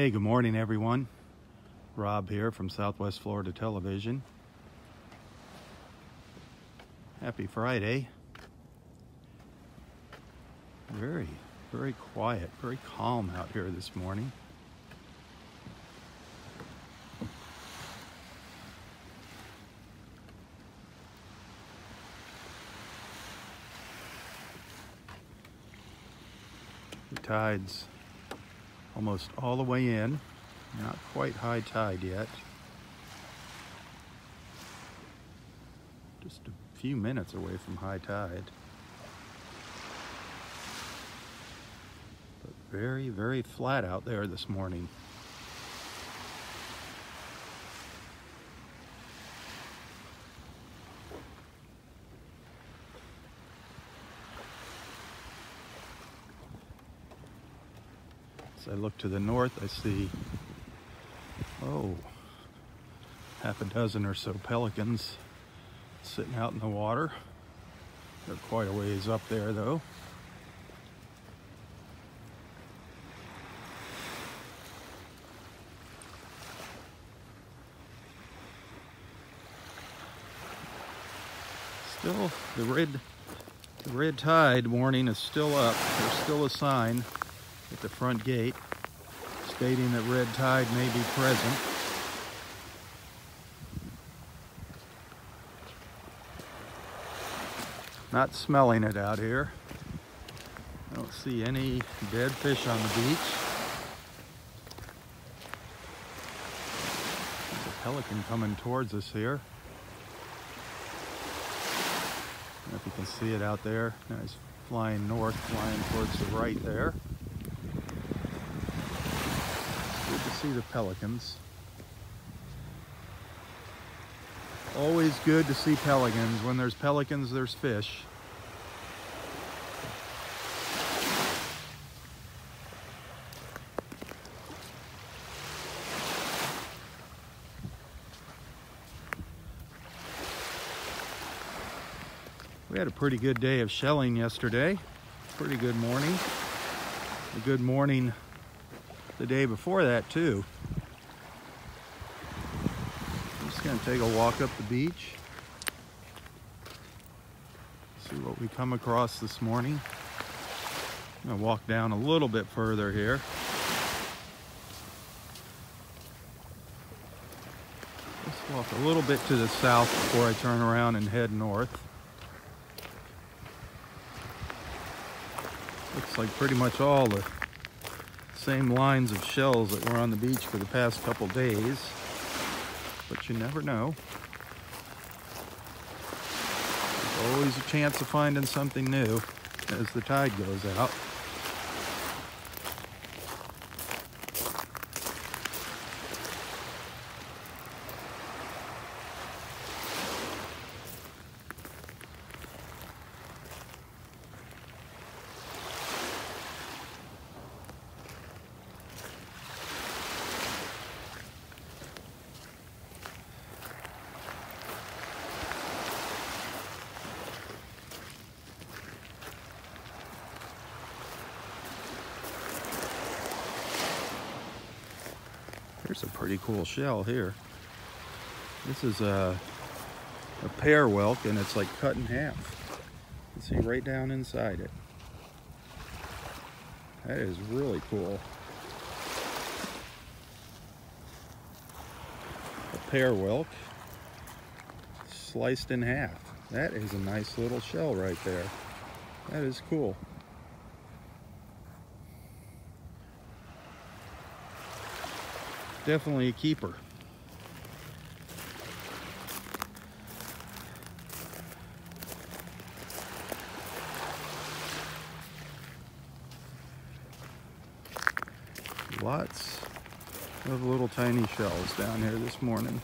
Hey, good morning everyone. Rob here from Southwest Florida Television. Happy Friday. Very quiet, very calm out here this morning. The tide's almost all the way in. Not quite high tide yet. Just a few minutes away from high tide. But very flat out there this morning. As I look to the north, I see, half a dozen or so pelicans sitting out in the water. They're quite a ways up there though. Still, the red tide warning is still up. There's still a sign at the front gate stating that red tide may be present. Not smelling it out here. I don't see any dead fish on the beach. There's a pelican coming towards us here. I don't know if you can see it out there. Now he's flying north, flying towards the right there. Good to see the pelicans. Always good to see pelicans. When there's pelicans, there's fish. We had a pretty good day of shelling yesterday. Pretty good morning. A good morning the day before that too. I'm just going to take a walk up the beach. See what we come across this morning. I'm going to walk down a little bit further here. Let's walk a little bit to the south before I turn around and head north. Looks like pretty much all the same lines of shells that were on the beach for the past couple days, but you never know. There's always a chance of finding something new as the tide goes out. Here's a pretty cool shell here. This is a pear whelk, and it's like cut in half. You can see right down inside it. That is really cool. A pear whelk sliced in half. That is a nice little shell right there. That is cool. Definitely a keeper. Lots of little tiny shells down here this morning.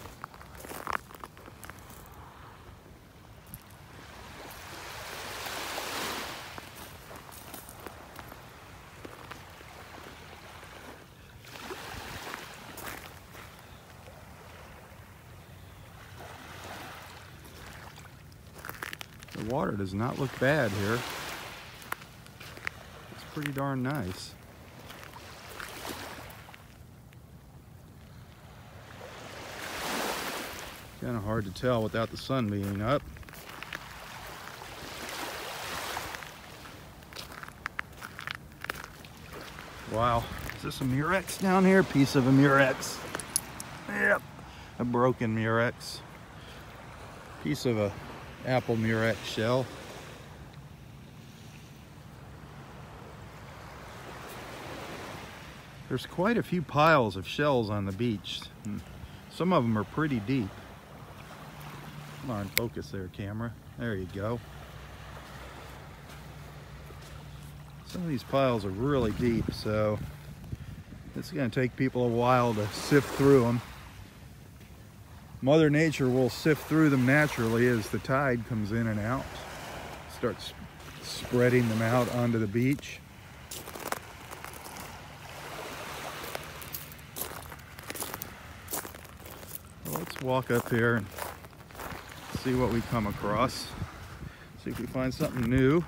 The water does not look bad here. It's pretty darn nice. Kind of hard to tell without the sun being up. Wow, is this a murex down here? Piece of a murex. Yep, a broken murex. Piece of a apple murex shell. There's quite a few piles of shells on the beach. Some of them are pretty deep. Come on, focus there, camera. There you go. Some of these piles are really deep, so it's going to take people a while to sift through them. Mother Nature will sift through them naturally as the tide comes in and out. Starts spreading them out onto the beach. Well, let's walk up here and see what we come across. See if we find something new.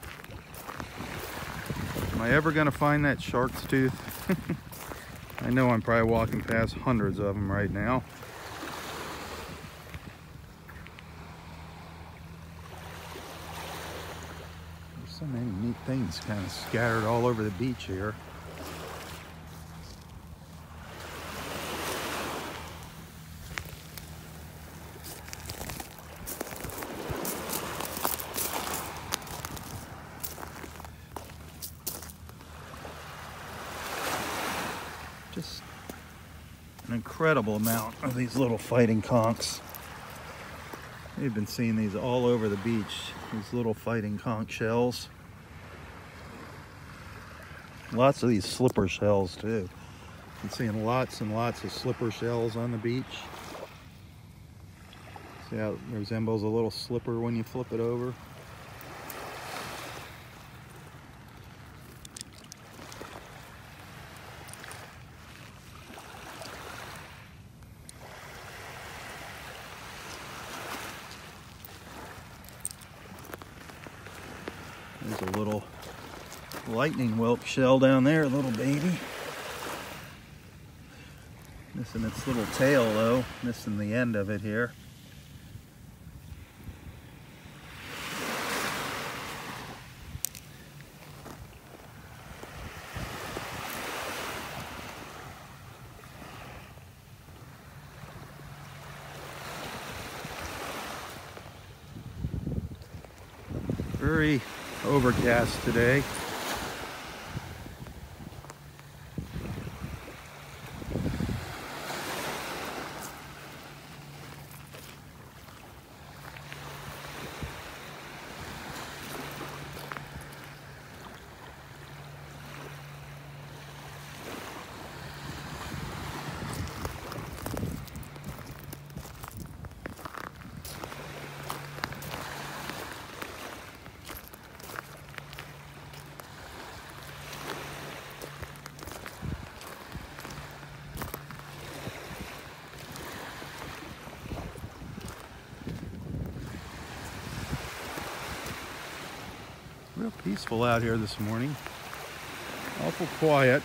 Am I ever going to find that shark's tooth? I know I'm probably walking past hundreds of them right now. There's so many neat things kind of scattered all over the beach here. Just an incredible amount of these little fighting conchs. We've been seeing these all over the beach, these little fighting conch shells. Lots of these slipper shells too. Been seeing lots and lots of slipper shells on the beach. See how it resembles a little slipper when you flip it over? There's a little lightning whelk shell down there, a little baby. Missing its little tail though, missing the end of it here. Very overcast today. Real peaceful out here this morning. Awful quiet.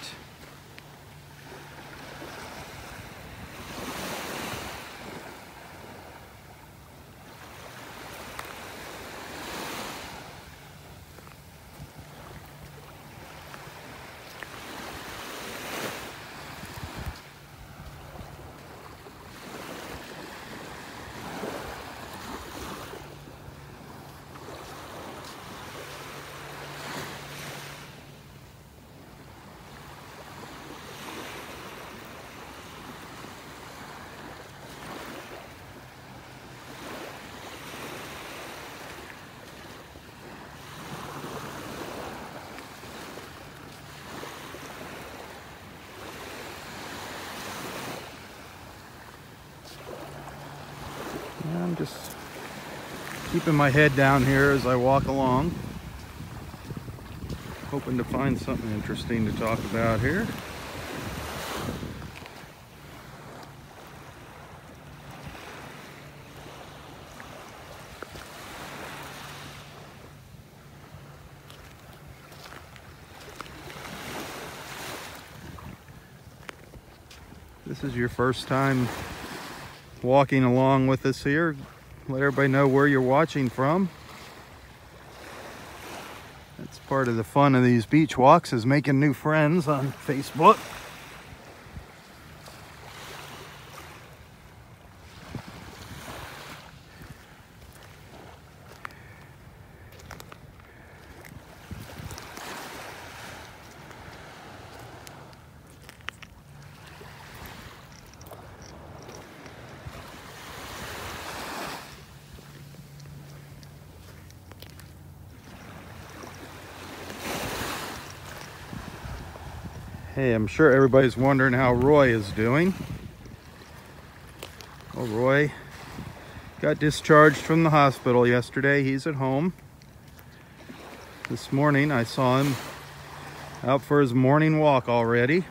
I'm just keeping my head down here as I walk along, hoping to find something interesting to talk about here. This is your first time walking along with us here. Let everybody know where you're watching from. That's part of the fun of these beach walks, is making new friends on Facebook. Hey, I'm sure everybody's wondering how Roy is doing. Well, Roy got discharged from the hospital yesterday. He's at home. This morning I saw him out for his morning walk already.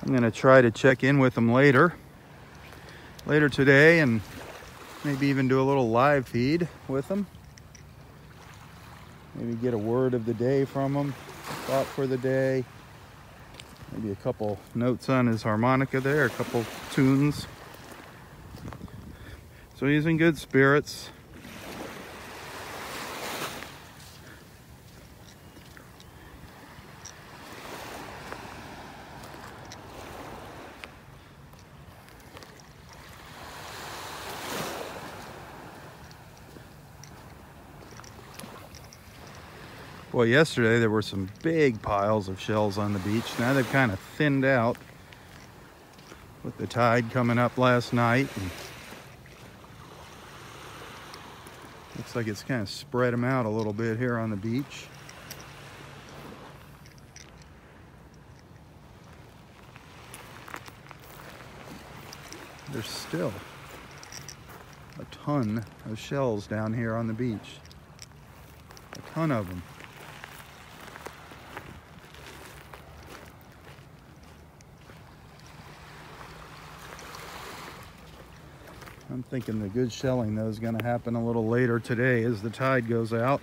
I'm going to try to check in with him later today, and maybe even do a little live feed with him. Maybe get a word of the day from him. Thought for the day, maybe a couple notes on his harmonica there, a couple tunes. So he's in good spirits. Well, yesterday there were some big piles of shells on the beach. Now they've kind of thinned out with the tide coming up last night. And looks like it's kind of spread them out a little bit here on the beach. There's still a ton of shells down here on the beach. A ton of them. I'm thinking the good shelling, though, is going to happen a little later today as the tide goes out.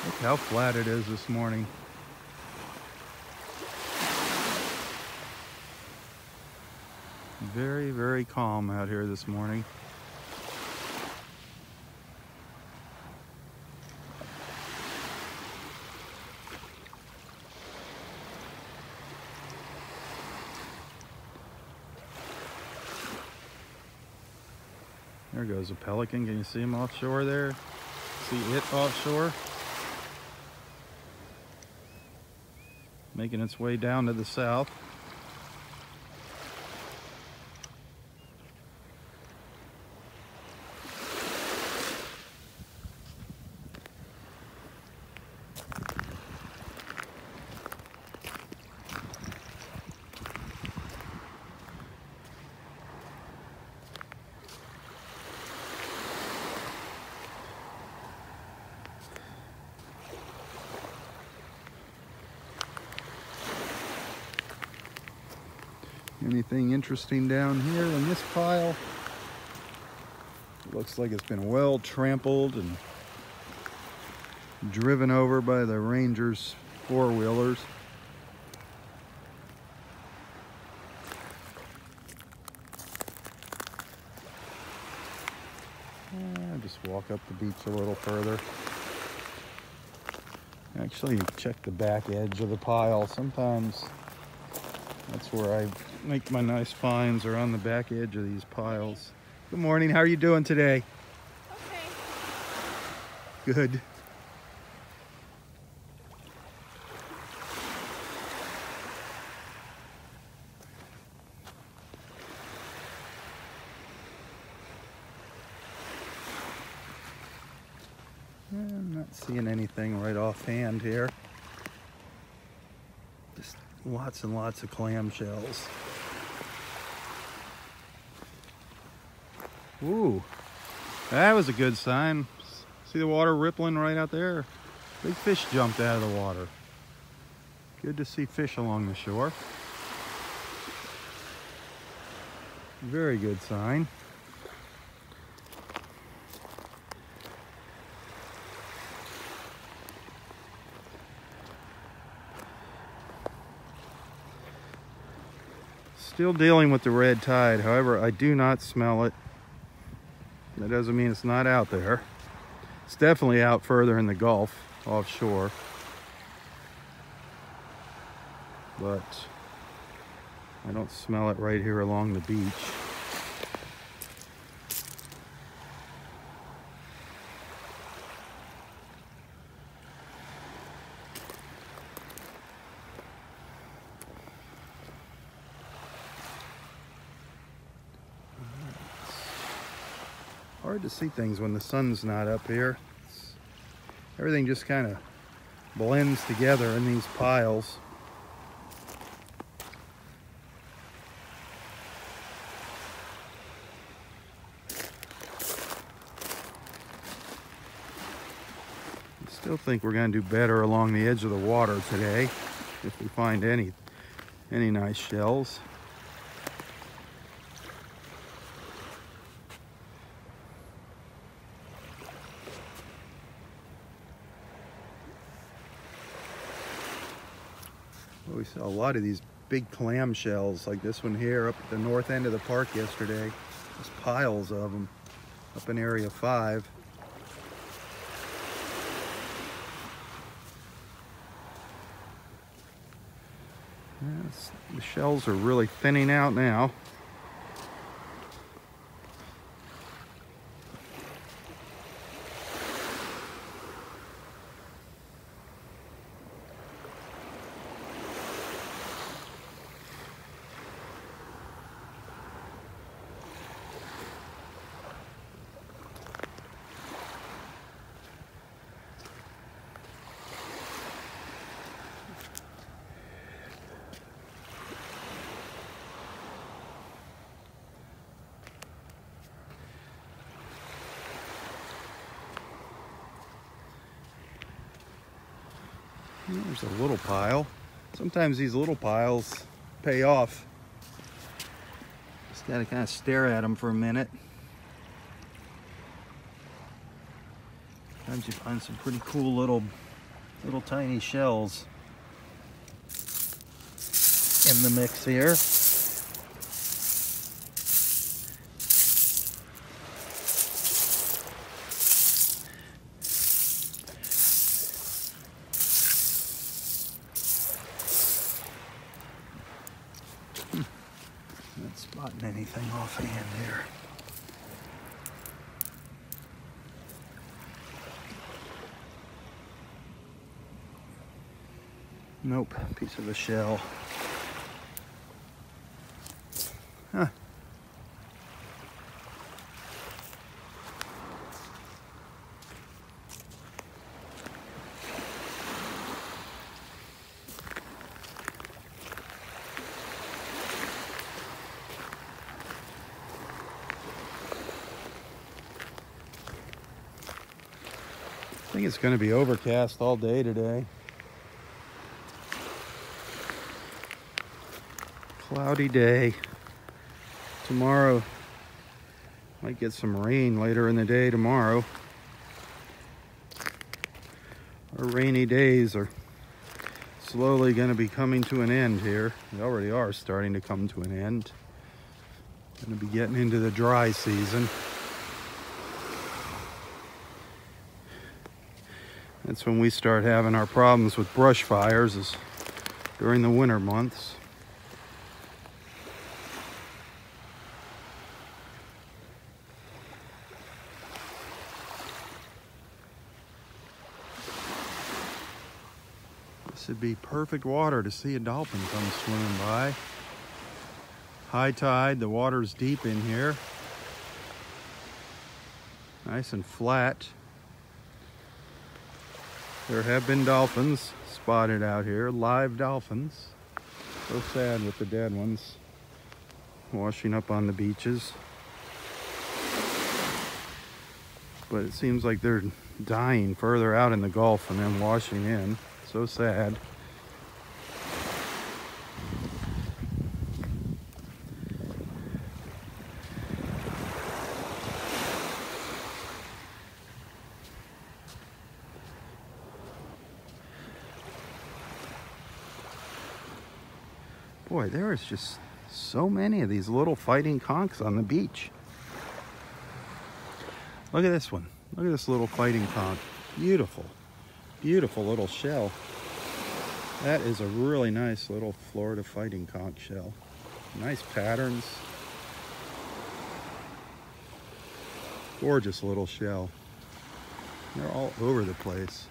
Look how flat it is this morning. Very, very calm out here this morning. There goes a pelican. Can you see him offshore there? See it offshore? Making its way down to the south. Anything interesting down here in this pile? It looks like it's been well trampled and driven over by the Rangers four-wheelers. Just walk up the beach a little further. Actually, check the back edge of the pile. Sometimes that's where I make my nice finds, are on the back edge of these piles. Good morning. How are you doing today? Okay. Good. I'm not seeing anything right offhand here. Just lots and lots of clamshells. Ooh, that was a good sign. See the water rippling right out there? Big fish jumped out of the water. Good to see fish along the shore. Very good sign. Still dealing with the red tide, however, I do not smell it. That doesn't mean it's not out there. It's definitely out further in the Gulf, offshore. But I don't smell it right here along the beach. Hard to see things when the sun's not up here. Everything just kind of blends together in these piles. I still think we're going to do better along the edge of the water today if we find any nice shells. We saw a lot of these big clam shells like this one here up at the north end of the park yesterday. Just piles of them up in area 5. Yes, the shells are really thinning out now. There's a little pile. Sometimes these little piles pay off. Just gotta kind of stare at them for a minute. Sometimes you find some pretty cool little tiny shells in the mix here. Not spotting anything offhand here. Nope, piece of a shell. Huh. I think it's going to be overcast all day today. Cloudy day. Tomorrow might get some rain later in the day tomorrow. Our rainy days are slowly going to be coming to an end here. They already are starting to come to an end. Going to be getting into the dry season. That's when we start having our problems with brush fires, is during the winter months. This would be perfect water to see a dolphin come swimming by. High tide, the water's deep in here. Nice and flat. There have been dolphins spotted out here, live dolphins. So sad with the dead ones washing up on the beaches. But it seems like they're dying further out in the Gulf and then washing in. So sad. Boy, there is just so many of these little fighting conchs on the beach. Look at this one. Look at this little fighting conch. Beautiful, beautiful little shell. That is a really nice little Florida fighting conch shell. Nice patterns. Gorgeous little shell. They're all over the place.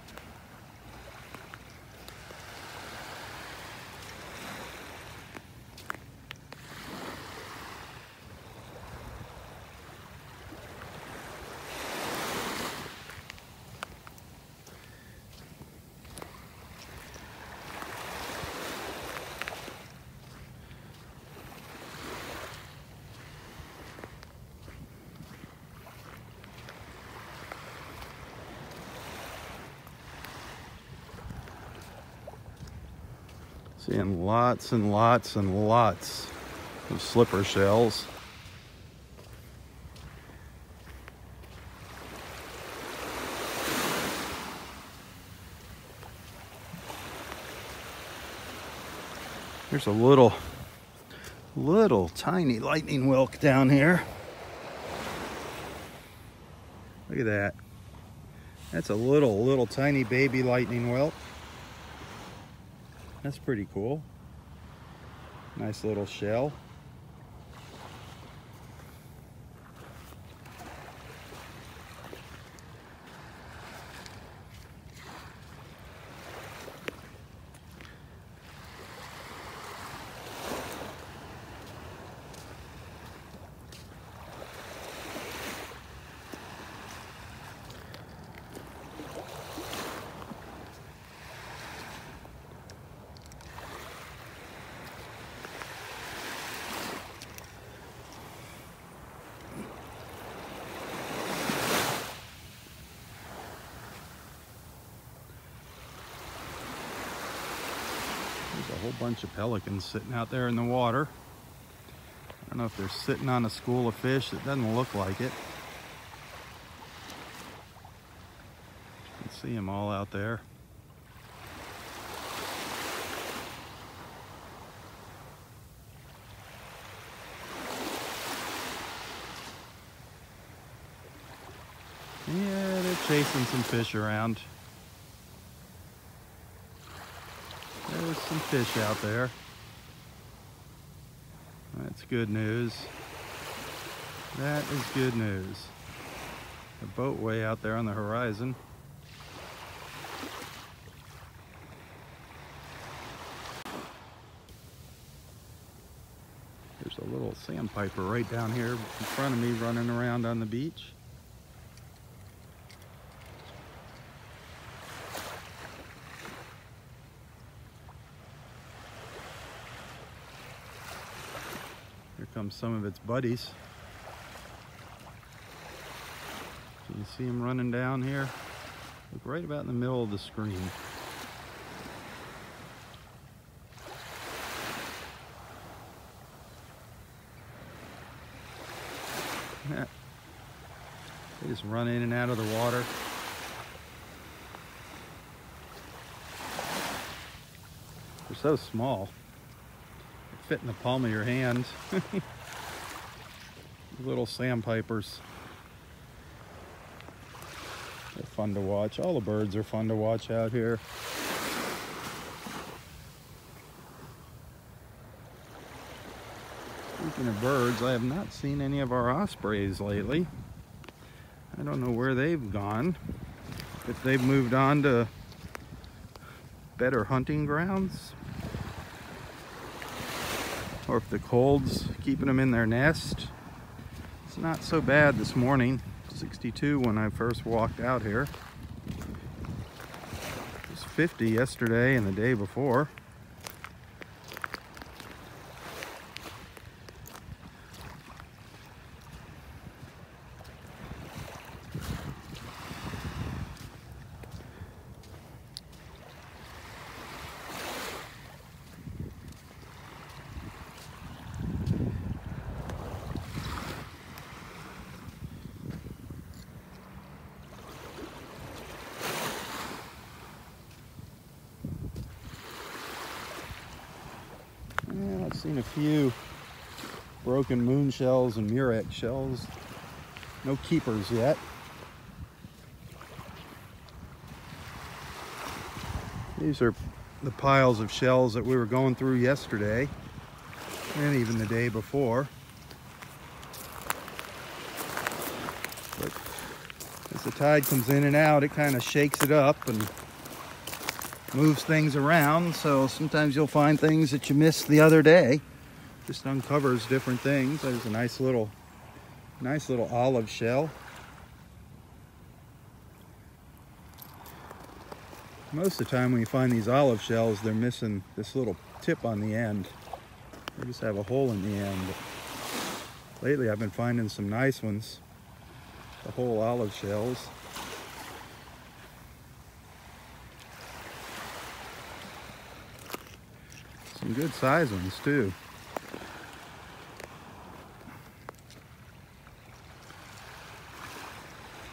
Seeing lots and lots and lots of slipper shells. There's a little tiny lightning whelk down here. Look at that. That's a little tiny baby lightning whelk. That's pretty cool. Nice little shell. There's a whole bunch of pelicans sitting out there in the water. I don't know if they're sitting on a school of fish. It doesn't look like it. You can see them all out there. Yeah, they're chasing some fish around. There's some fish out there. That's good news. That is good news. A boat way out there on the horizon. There's a little sandpiper right down here in front of me running around on the beach. Here comes some of its buddies. Can you see them running down here? Look right about in the middle of the screen. They just run in and out of the water. They're so small. They fit in the palm of your hand. Little sandpipers. They're fun to watch. All the birds are fun to watch out here. Speaking of birds, I have not seen any of our ospreys lately. I don't know where they've gone. If they've moved on to better hunting grounds, or if the cold's keeping them in their nest. It's not so bad this morning. 62 when I first walked out here. It was 50 yesterday and the day before. Seen a few broken moon shells and murex shells. No keepers yet. These are the piles of shells that we were going through yesterday and even the day before. But as the tide comes in and out, it kind of shakes it up and moves things around. So sometimes you'll find things that you missed the other day. Just uncovers different things. There's a nice little olive shell. Most of the time when you find these olive shells, they're missing this little tip on the end. They just have a hole in the end. But lately I've been finding some nice ones, the whole olive shells. Some good size ones too.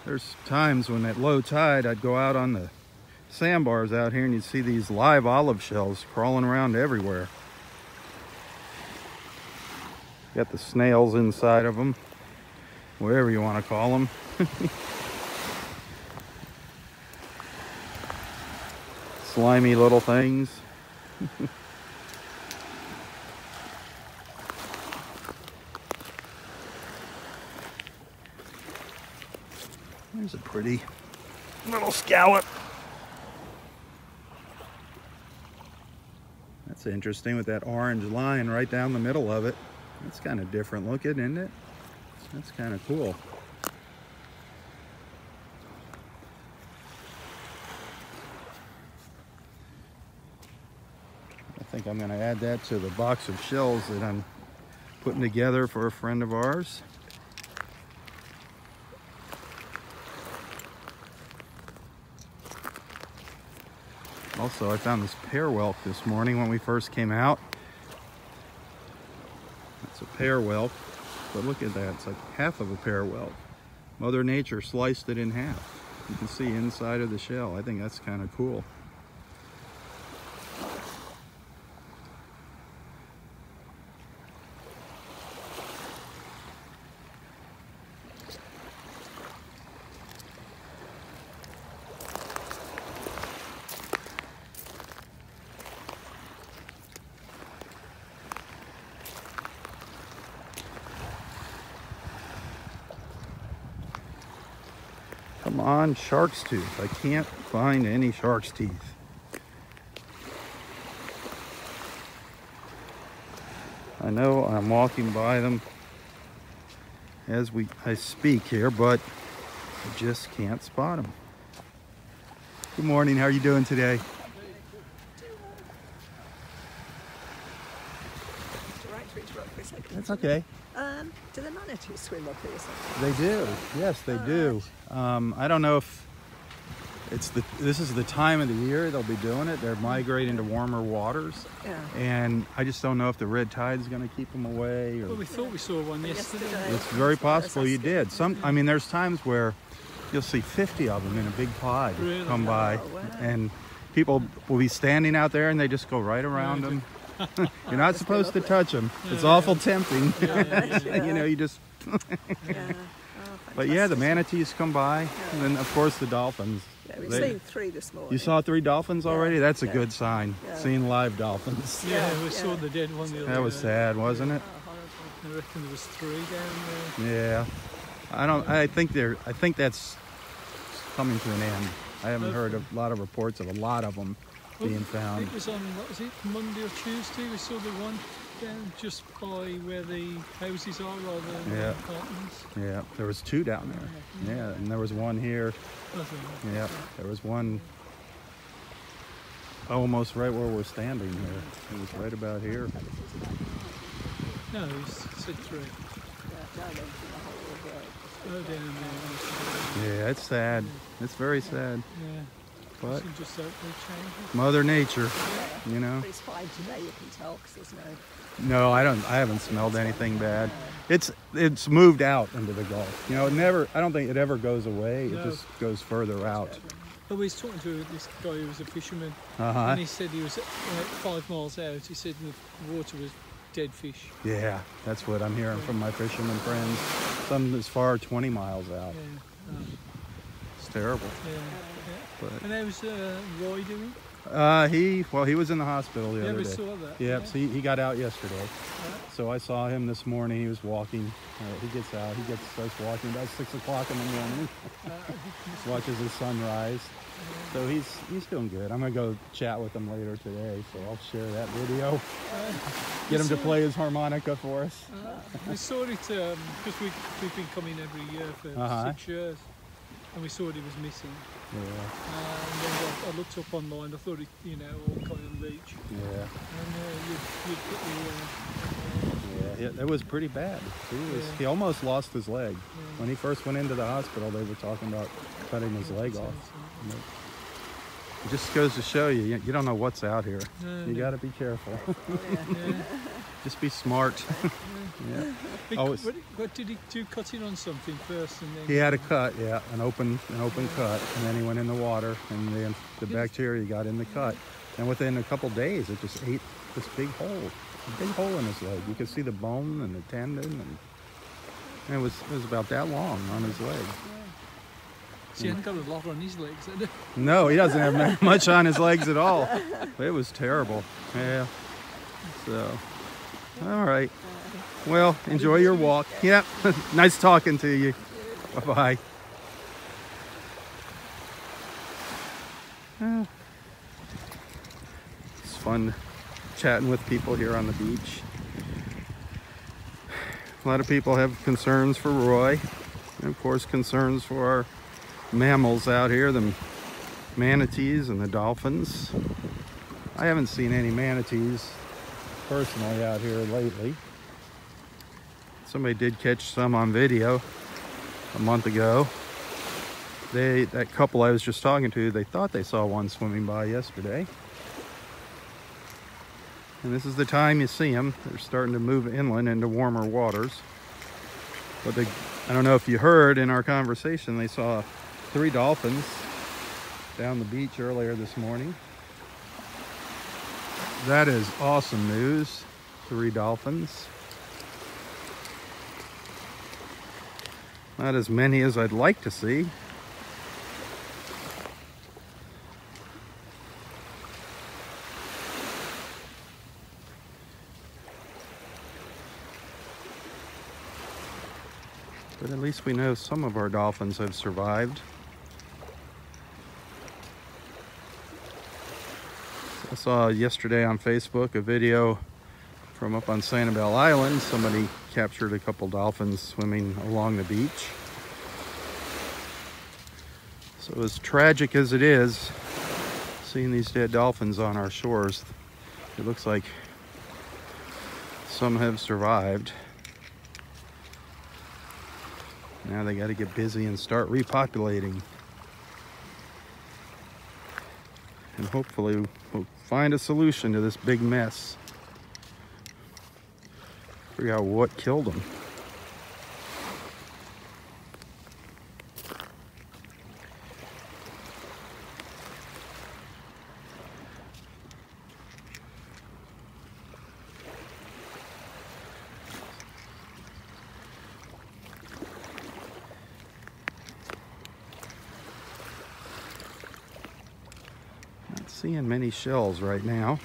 There's times when at low tide I'd go out on the sandbars out here and you'd see these live olive shells crawling around everywhere. Got the snails inside of them, whatever you want to call them. Slimy little things. There's a pretty little scallop. That's interesting with that orange line right down the middle of it. That's kind of different looking, isn't it? That's kind of cool. I think I'm going to add that to the box of shells that I'm putting together for a friend of ours. Also, I found this pear whelk this morning when we first came out. It's a pear whelk, but look at that. It's like half of a pear whelk. Mother Nature sliced it in half. You can see inside of the shell. I think that's kind of cool. Come on, shark's tooth. I can't find any shark's teeth. I know I'm walking by them as I speak here, but I just can't spot them. Good morning, how are you doing today? That's okay. Do the manatees swim up here somewhere? They do. Yes, they do. I don't know if this is the time of the year they'll be doing it. They're migrating to warmer waters. Yeah. And I just don't know if the red tide's going to keep them away. Or... Well, we thought we saw one yesterday. It's very possible you did. I mean, there's times where you'll see 50 of them in a big pod come by. Oh, wow. And people will be standing out there and they just go right around them. You're not supposed to touch them. It's awful tempting. You know, you just... But yeah, the manatees come by, and then of course the dolphins. Yeah, we've seen 3 this morning. You saw 3 dolphins already? That's a Yeah. good sign. Yeah. Seeing live dolphins. Yeah, we saw the dead one the other That was day. sad, wasn't it? Oh, horrible. I reckon there was 3 down there. Yeah. I think that's coming to an end. I haven't heard a lot of reports of a lot of them being found. It was on, what was it, Monday or Tuesday? We saw the one down just by where the houses are rather than the apartments. Yeah, there was 2 down there. Yeah, and there was one here. Yeah, there was one almost right where we're standing here. It was right about here. No, he said 3. Oh, down there. Yeah, it's sad. It's very sad. Yeah. But Just out there changing. Mother Nature, you know. It's fine today, you can tell, because there's No, I haven't smelled anything bad. It's moved out into the Gulf. You know, I don't think it ever goes away. It just goes further out. But we was talking to this guy who was a fisherman, Uh-huh. and he said he was like 5 miles out. He said the water was dead fish. Yeah, that's what I'm hearing from my fishermen friends. Some as far 20 miles out. Yeah. It's terrible. Yeah. But And how's Roy doing? he was in the hospital the Yeah, other we day. saw that. Yep, so he got out yesterday. Yeah. So I saw him this morning. He was walking. He gets out. He starts walking about 6 o'clock in the morning. Just watches the sunrise. So he's doing good. I'm gonna go chat with him later today. So I'll share that video. Get him to play his harmonica for us. We saw it because we've been coming every year for 6 years, and we saw it was missing. Yeah. And then I looked up online. I thought it, all kind of beach. Yeah. And Yeah, it was pretty bad. He almost lost his leg. When he first went into the hospital, they were talking about cutting his leg off. It just goes to show you don't know what's out here. You got to be careful. Just be smart. Yeah. What did he do? Cutting on something first, and then He had a cut, an open cut, and then he went in the water, and then the bacteria got in the cut, and within a couple days, it just ate this big hole in his leg. You could see the bone and the tendon, and it was about that long on his leg. So he hadn't got a lot on his legs, had he? No, he doesn't have much on his legs at all. It was terrible. Yeah. So, all right. Well, enjoy your walk. Yep. Nice talking to you. Bye-bye. It's fun chatting with people here on the beach. A lot of people have concerns for Roy. And of course, concerns for our mammals out here, the manatees and the dolphins. I haven't seen any manatees personally out here lately. Somebody did catch some on video a month ago. That couple I was just talking to, they thought they saw one swimming by yesterday. And this is the time you see them. They're starting to move inland into warmer waters. But I don't know if you heard in our conversation, they saw 3 dolphins down the beach earlier this morning. That is awesome news. 3 dolphins. Not as many as I'd like to see. But at least we know some of our dolphins have survived. I saw yesterday on Facebook a video from up on Sanibel Island. Somebody captured a couple dolphins swimming along the beach. So as tragic as it is, seeing these dead dolphins on our shores, it looks like some have survived. Now they got to get busy and start repopulating. And hopefully we'll find a solution to this big mess. Figure out what killed them. Not seeing many shells right now.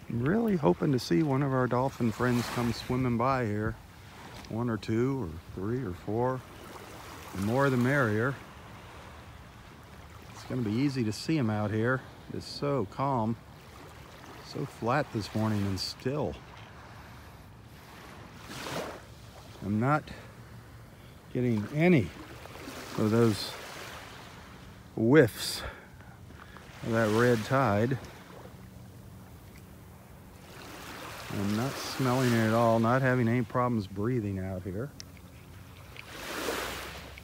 I'm really hoping to see one of our dolphin friends come swimming by here. 1 or 2 or 3 or 4. The more the merrier. It's going to be easy to see them out here. It's so calm. So flat this morning and still. I'm not getting any of those whiffs of that red tide. I'm not smelling it at all, not having any problems breathing out here.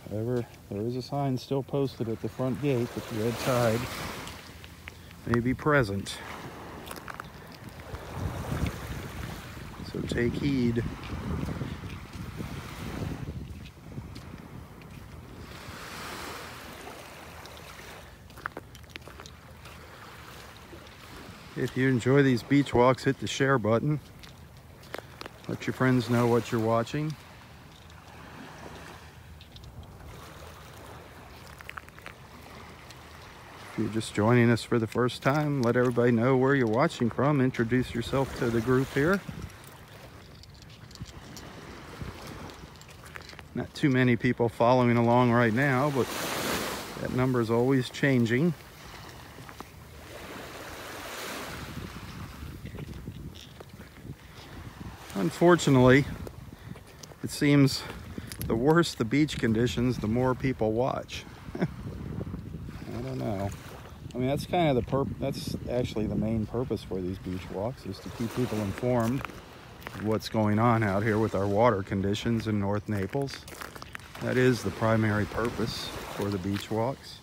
However, there is a sign still posted at the front gate that the red tide may be present. So take heed. If you enjoy these beach walks, hit the share button. Let your friends know what you're watching. If you're just joining us for the first time, let everybody know where you're watching from. Introduce yourself to the group here. Not too many people following along right now, but that number is always changing. Unfortunately, it seems the worse the beach conditions, the more people watch. I don't know. I mean, that's kind of that's actually the main purpose for these beach walks, is to keep people informed of what's going on out here with our water conditions in North Naples. That is the primary purpose for the beach walks.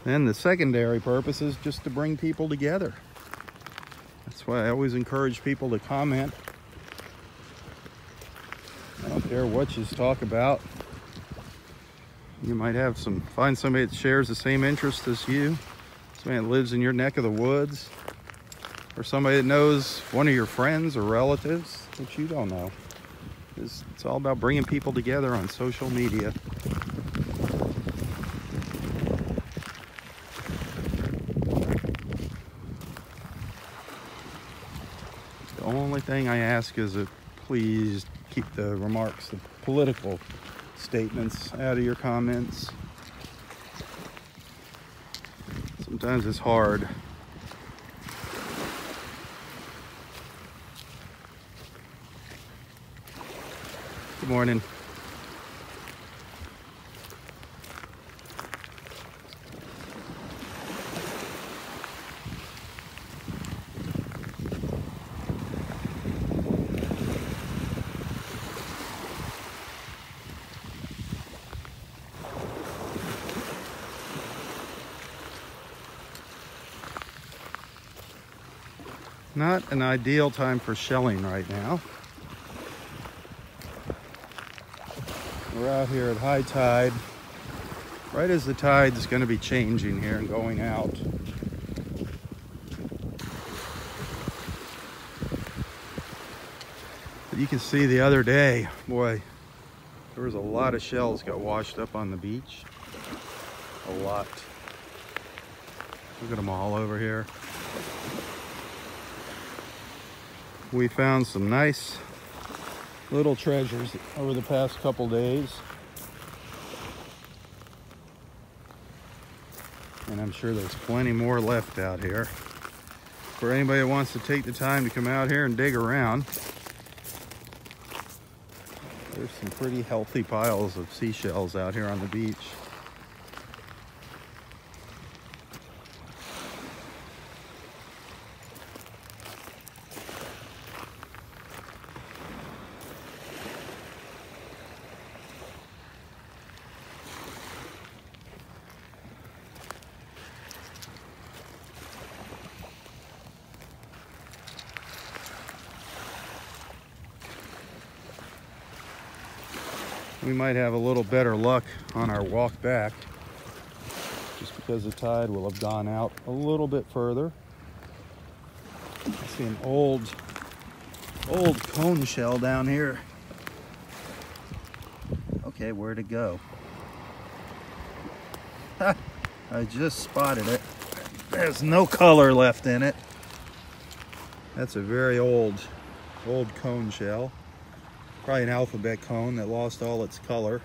Then the secondary purpose is just to bring people together. That's why I always encourage people to comment. I don't care what you talk about. You might have find somebody that shares the same interest as you, somebody that lives in your neck of the woods, or somebody that knows one of your friends or relatives that you don't know. It's all about bringing people together on social media. The only thing I ask is that please keep the remarks, the political statements, out of your comments. Sometimes it's hard. Good morning. Not an ideal time for shelling right now. We're out here at high tide, right as the tide's going to be changing here and going out. But you can see the other day, boy, there was a lot of shells got washed up on the beach. A lot. Look at them all over here. We found some nice little treasures over the past couple days. And I'm sure there's plenty more left out here. For anybody that wants to take the time to come out here and dig around, there's some pretty healthy piles of seashells out here on the beach. We might have a little better luck on our walk back, just because the tide will have gone out a little bit further. I see an old cone shell down here. Okay, where'd it go? Ha! I just spotted it. There's no color left in it. That's a very old cone shell. Probably an alphabet cone that lost all its color.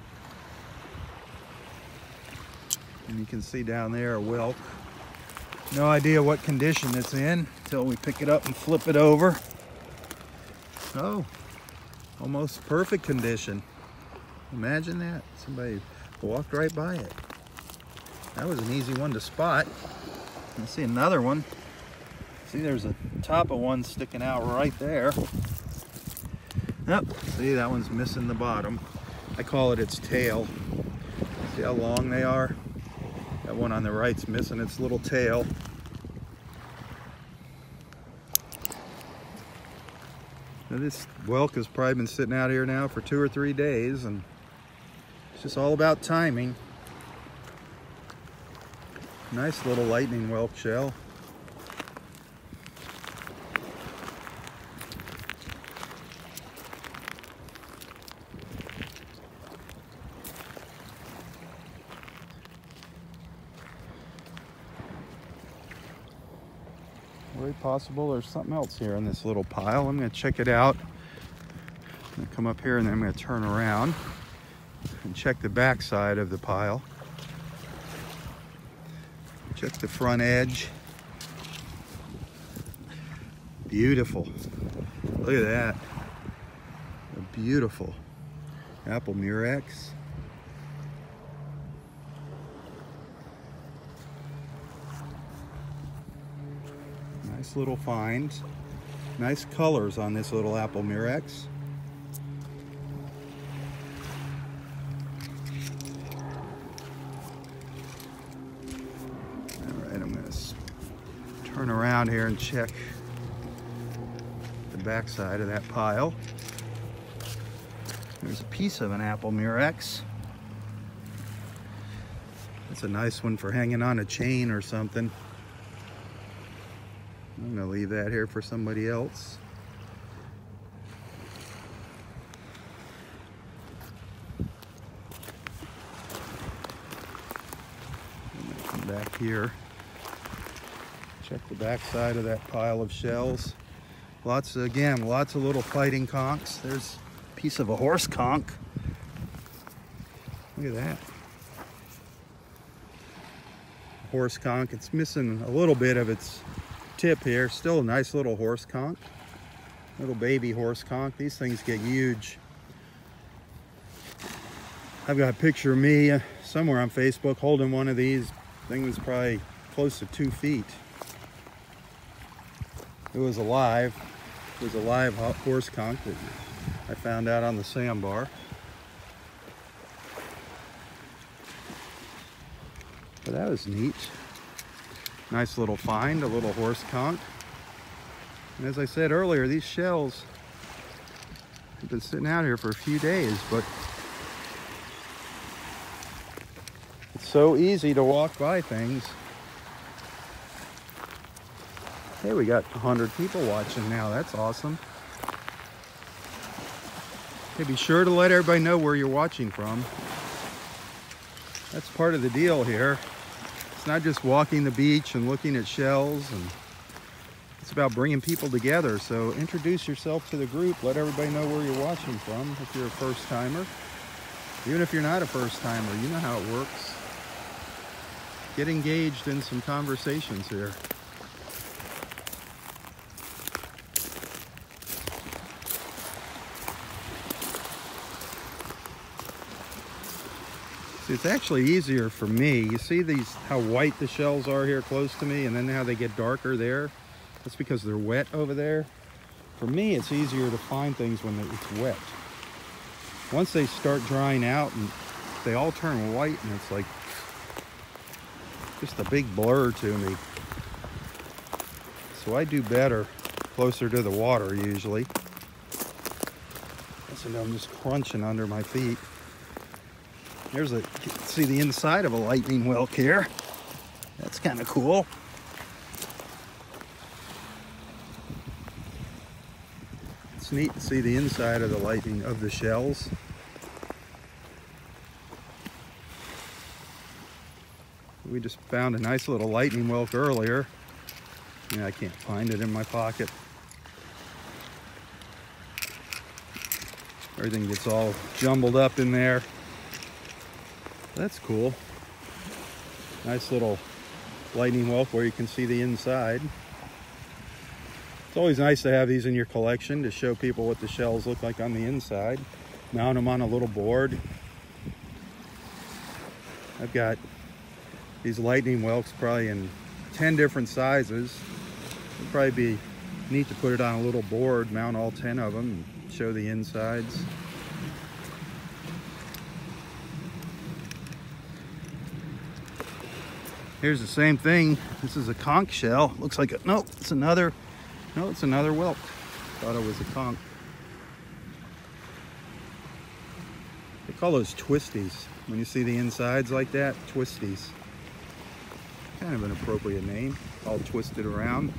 And you can see down there a whelk. No idea what condition it's in until we pick it up and flip it over. Oh, almost perfect condition. Imagine that. Somebody walked right by it. That was an easy one to spot. I see another one. See, there's a top of one sticking out right there. Yep, see, that one's missing the bottom. I call it its tail. See how long they are? That one on the right's missing its little tail. Now this whelk has probably been sitting out here now for 2 or 3 days, and it's just all about timing. Nice little lightning whelk shell. Very possible there's something else here in this little pile. I'm going to check it out. I'm going to come up here and then I'm going to turn around and check the back side of the pile. Check the front edge. Beautiful. Look at that. A beautiful apple murex. Nice little find. Nice colors on this little apple murex. Turn around here and check the back side of that pile. There's a piece of an apple murex. That's a nice one for hanging on a chain or something. I'm gonna leave that here for somebody else. I'm gonna come back here. Check the back side of that pile of shells. Lots of little fighting conchs. There's a piece of a horse conch. Look at that. Horse conch. It's missing a little bit of its tip here. Still a nice little horse conch. Little baby horse conch. These things get huge. I've got a picture of me somewhere on Facebook holding one of these. Thing was probably close to 2 feet. It was alive. It was a live horse conch that I found out on the sandbar. But that was neat. Nice little find, a little horse conch. And as I said earlier, these shells have been sitting out here for a few days, but it's so easy to walk by things. Hey, we got 100 people watching now. That's awesome. Hey, be sure to let everybody know where you're watching from. That's part of the deal here. It's not just walking the beach and looking at shells, and it's about bringing people together. So introduce yourself to the group. Let everybody know where you're watching from if you're a first-timer. Even if you're not a first-timer, you know how it works. Get engaged in some conversations here. It's actually easier for me. You see these, how white the shells are here close to me, and then how they get darker there? That's because they're wet over there. For me, it's easier to find things when it's wet. Once they start drying out and they all turn white, and it's like just a big blur to me. So I do better closer to the water usually. So I'm just crunching under my feet. There's you can see the inside of a lightning whelk here. That's kind of cool. It's neat to see the inside of the lightning of the shells. We just found a nice little lightning whelk earlier. Yeah, I can't find it in my pocket. Everything gets all jumbled up in there. That's cool. Nice little lightning whelk where you can see the inside. It's always nice to have these in your collection to show people what the shells look like on the inside. Mount them on a little board. I've got these lightning whelks probably in 10 different sizes. It'd probably be neat to put it on a little board, mount all 10 of them, and show the insides. Here's the same thing. This is a conch shell. Looks like a, no, it's another whelk. Thought it was a conch. They call those twisties. When you see the insides like that, twisties. Kind of an appropriate name, all twisted around.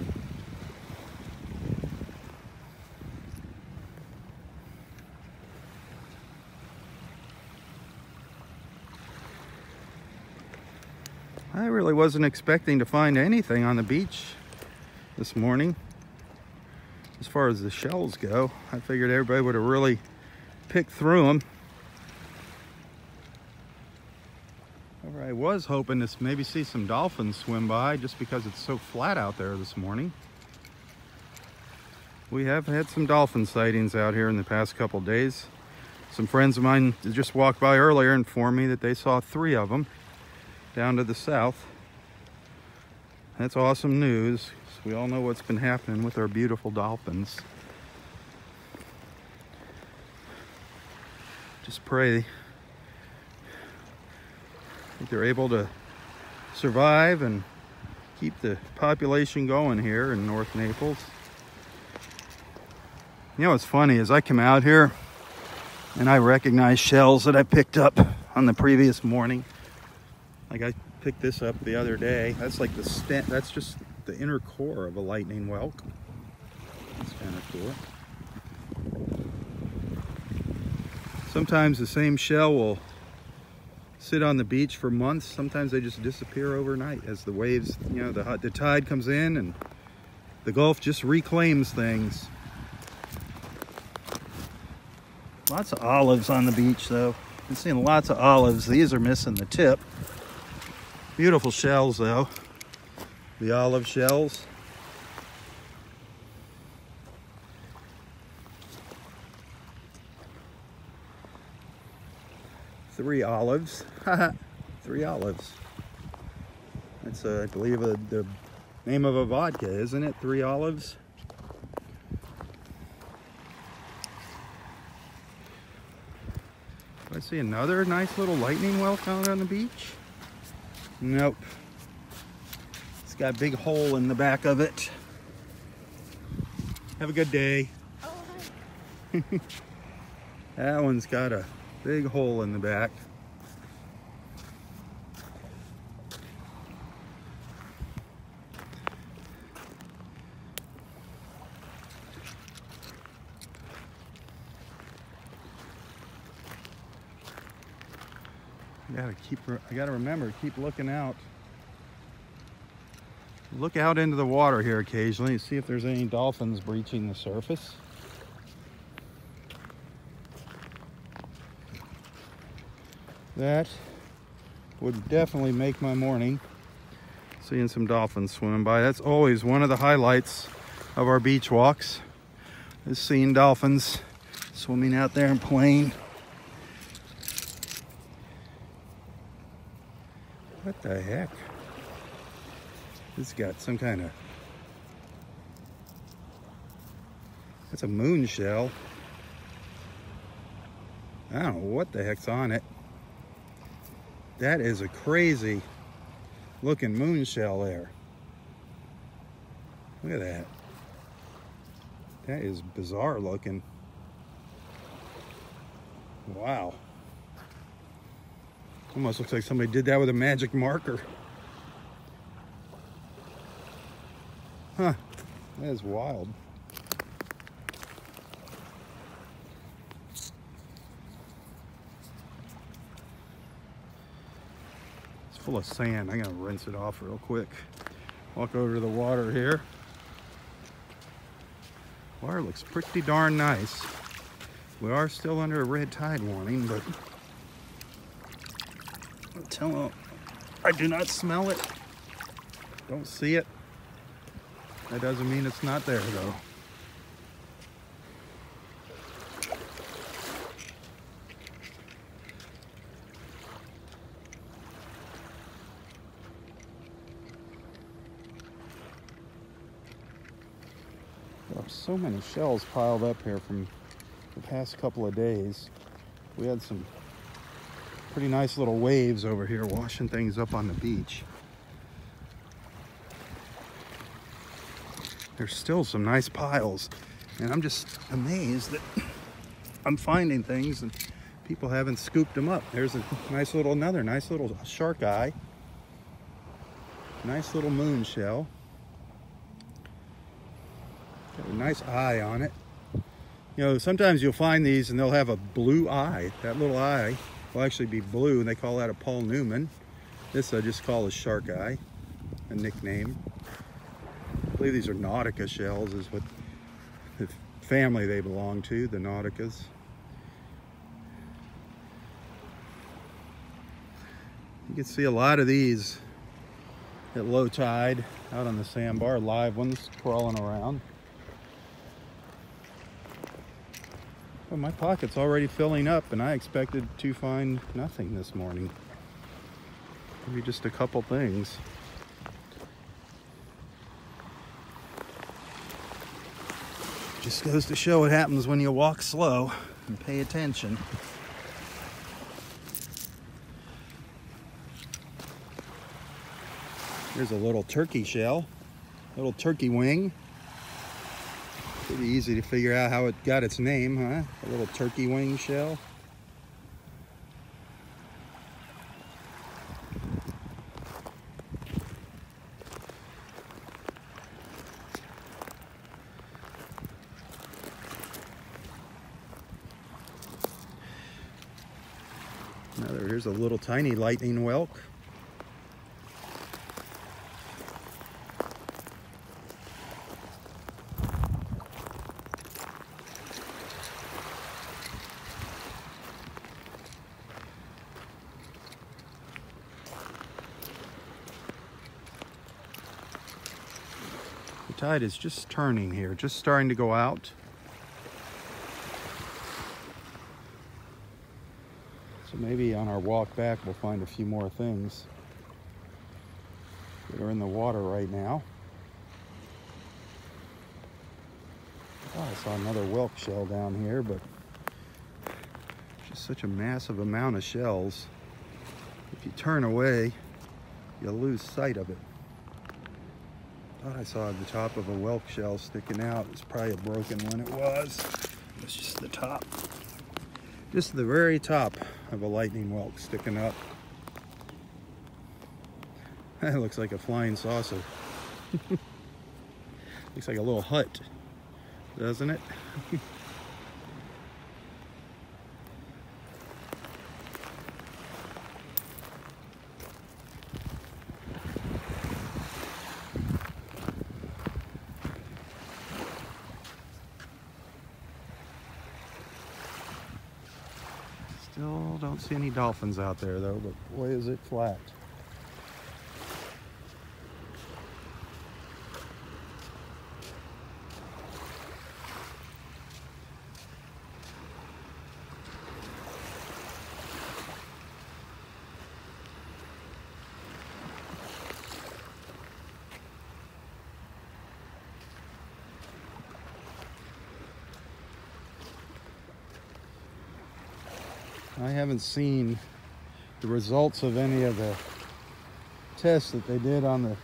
I really wasn't expecting to find anything on the beach this morning. As far as the shells go, I figured everybody would have really picked through them. However, I was hoping to maybe see some dolphins swim by just because it's so flat out there this morning. We have had some dolphin sightings out here in the past couple days. Some friends of mine just walked by earlier and informed me that they saw 3 of them down to the south. That's awesome news. We all know what's been happening with our beautiful dolphins. Just pray that they're able to survive and keep the population going here in North Naples. You know what's funny is I come out here and I recognize shells that I picked up on the previous morning. Like I picked this up the other day. That's like the stem, that's just the inner core of a lightning whelk. That's kind of cool. Sometimes the same shell will sit on the beach for months. Sometimes they just disappear overnight as the waves, you know, the tide comes in and the Gulf just reclaims things. Lots of olives on the beach though. I'm seeing lots of olives. These are missing the tip. Beautiful shells though. The olive shells. Three olives. 3 olives. That's, I believe, the name of a vodka, isn't it? 3 olives. Do I see another nice little lightning whelk out on the beach? Nope. It's got a big hole in the back of it. Have a good day. Oh, hi. That one's got a big hole in the back. I gotta remember to keep looking out. Look out into the water here occasionally to see if there's any dolphins breaching the surface. That would definitely make my morning, seeing some dolphins swimming by. That's always one of the highlights of our beach walks, is seeing dolphins swimming out there and playing. What the heck? It's got some kind of... That's a moon shell. I don't know what the heck's on it. That is a crazy looking moon shell there. Look at that. That is bizarre looking. Wow. Almost looks like somebody did that with a magic marker. Huh, that is wild. It's full of sand. I'm gonna rinse it off real quick. Walk over to the water here. Water looks pretty darn nice. We are still under a red tide warning, but Tell them I do not smell it. don't see it. That doesn't mean it's not there though. There are so many shells piled up here from the past couple of days. We had some pretty nice little waves over here washing things up on the beach. There's still some nice piles, and I'm just amazed that I'm finding things and people haven't scooped them up. There's a nice little, another nice little shark eye. Nice little moon shell. Got a nice eye on it. You know, sometimes you'll find these and they'll have a blue eye. That little eye will actually be blue, and they call that a Paul Newman. This I just call a shark eye, a nickname. I believe these are Nautica shells is what the family they belong to, the Nauticas. You can see a lot of these at low tide out on the sandbar, live ones crawling around. Well, my pocket's already filling up, and I expected to find nothing this morning. Maybe just a couple things. Just goes to show what happens when you walk slow and pay attention. Here's a little turkey shell, little turkey wing. Pretty easy to figure out how it got its name, huh? A little turkey wing shell. Here's a little tiny lightning whelk. The tide is just turning here, just starting to go out. So maybe on our walk back we'll find a few more things that are in the water right now. Oh, I saw another whelk shell down here, but just such a massive amount of shells. If you turn away, you'll lose sight of it. Thought I saw the top of a whelk shell sticking out. It's probably a broken one. It was. It's just the top. Just the very top of a lightning whelk sticking up. That looks like a flying saucer. Looks like a little hut, doesn't it? Still don't see any dolphins out there though, but boy is it flat. I haven't seen the results of any of the tests that they did on the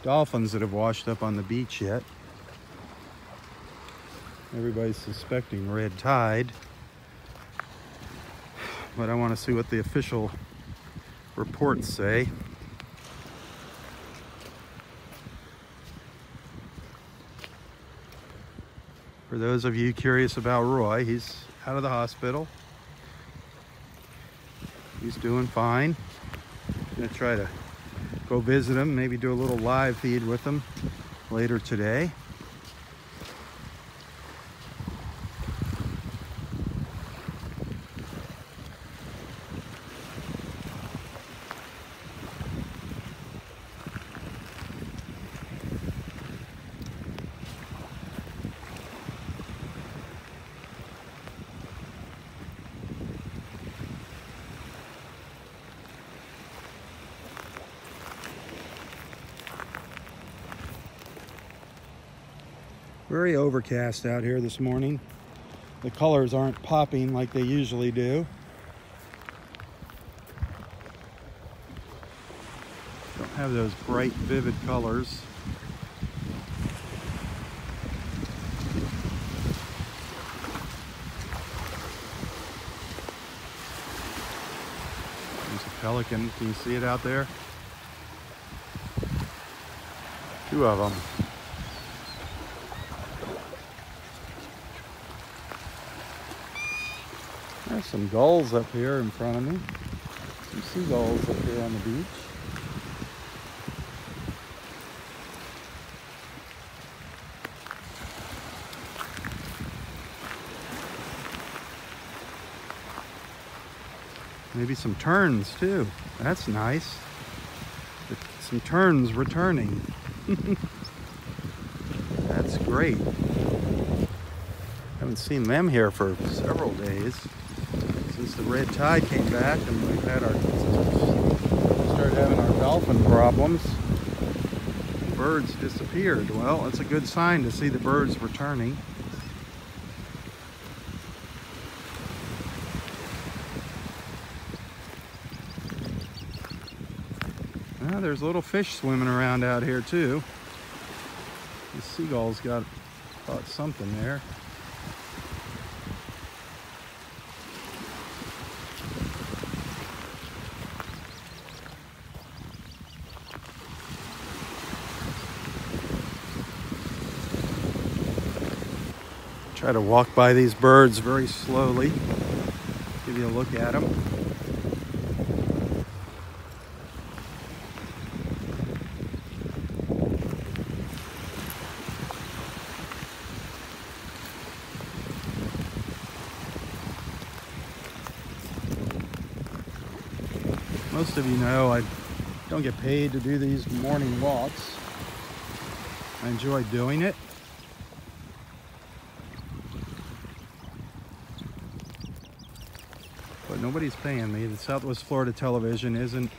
dolphins that have washed up on the beach yet. Everybody's suspecting red tide, but I want to see what the official reports say. For those of you curious about Roy, he's out of the hospital. He's doing fine. I'm gonna try to go visit him, maybe do a little live feed with him later today. Very overcast out here this morning. The colors aren't popping like they usually do. Don't have those bright, vivid colors. There's a pelican. Can you see it out there? Two of them. There's some gulls up here in front of me. Some seagulls up here on the beach. Maybe some terns too. That's nice. Some terns returning. That's great. Haven't seen them here for several days since the red tide came back and we've had started having our dolphin problems. Birds disappeared. Well, it's a good sign to see the birds returning. Well, there's little fish swimming around out here too. The seagulls caught something there. Try to walk by these birds very slowly. Give you a look at them. Most of you know I don't get paid to do these morning walks. I enjoy doing it. But nobody's paying me. The Southwest Florida Television isn't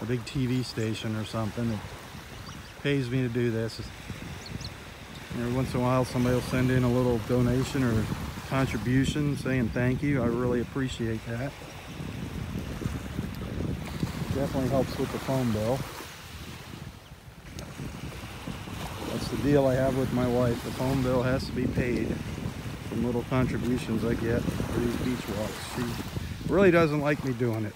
a big TV station or something that pays me to do this. Every once in a while somebody will send in a little donation or contribution saying thank you. I really appreciate that. Definitely helps with the phone bill. That's the deal I have with my wife. The phone bill has to be paid from little contributions I get for these beach walks. She really doesn't like me doing it.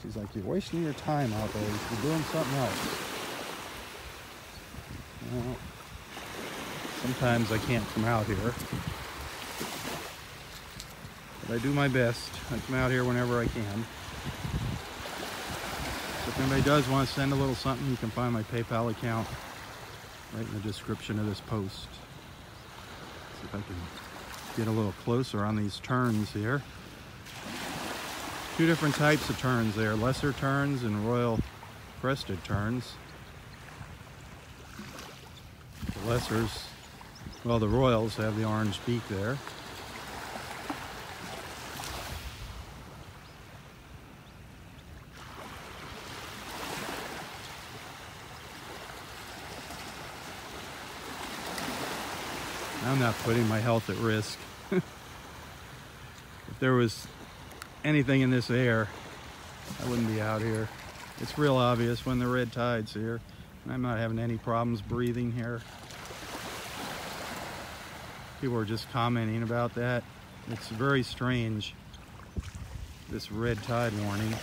She's like, you're wasting your time out there. You should be doing something else. Well, sometimes I can't come out here. But I do my best. I come out here whenever I can. So if anybody does want to send a little something, you can find my PayPal account right in the description of this post. See if I can get a little closer on these terns here. Two different types of terns there, lesser terns and royal crested terns. The lessers, well, the royals have the orange beak there. I'm not putting my health at risk. If there was anything in this air, I wouldn't be out here. It's real obvious when the red tide's here. And I'm not having any problems breathing here. People are just commenting about that. It's very strange, this red tide warning.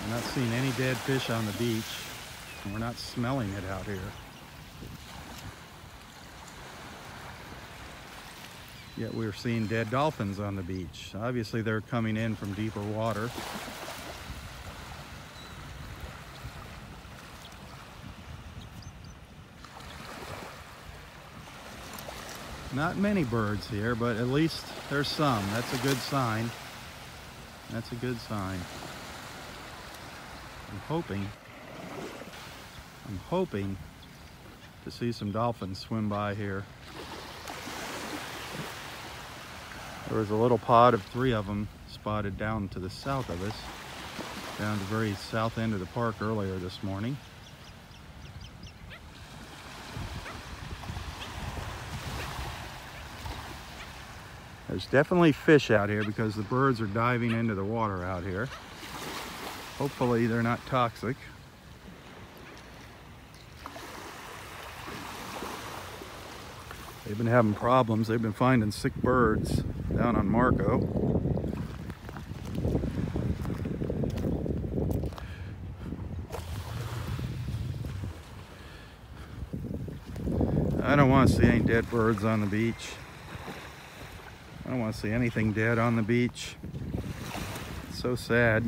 I'm not seeing any dead fish on the beach, and we're not smelling it out here. Yet we're seeing dead dolphins on the beach. Obviously they're coming in from deeper water. Not many birds here, but at least there's some. That's a good sign. That's a good sign. I'm hoping to see some dolphins swim by here. There was a little pod of 3 of them spotted down to the south of us, down the very south end of the park earlier this morning. There's definitely fish out here because the birds are diving into the water out here. Hopefully they're not toxic. They've been having problems. They've been finding sick birds down on Marco. I don't want to see any dead birds on the beach. I don't want to see anything dead on the beach. It's so sad.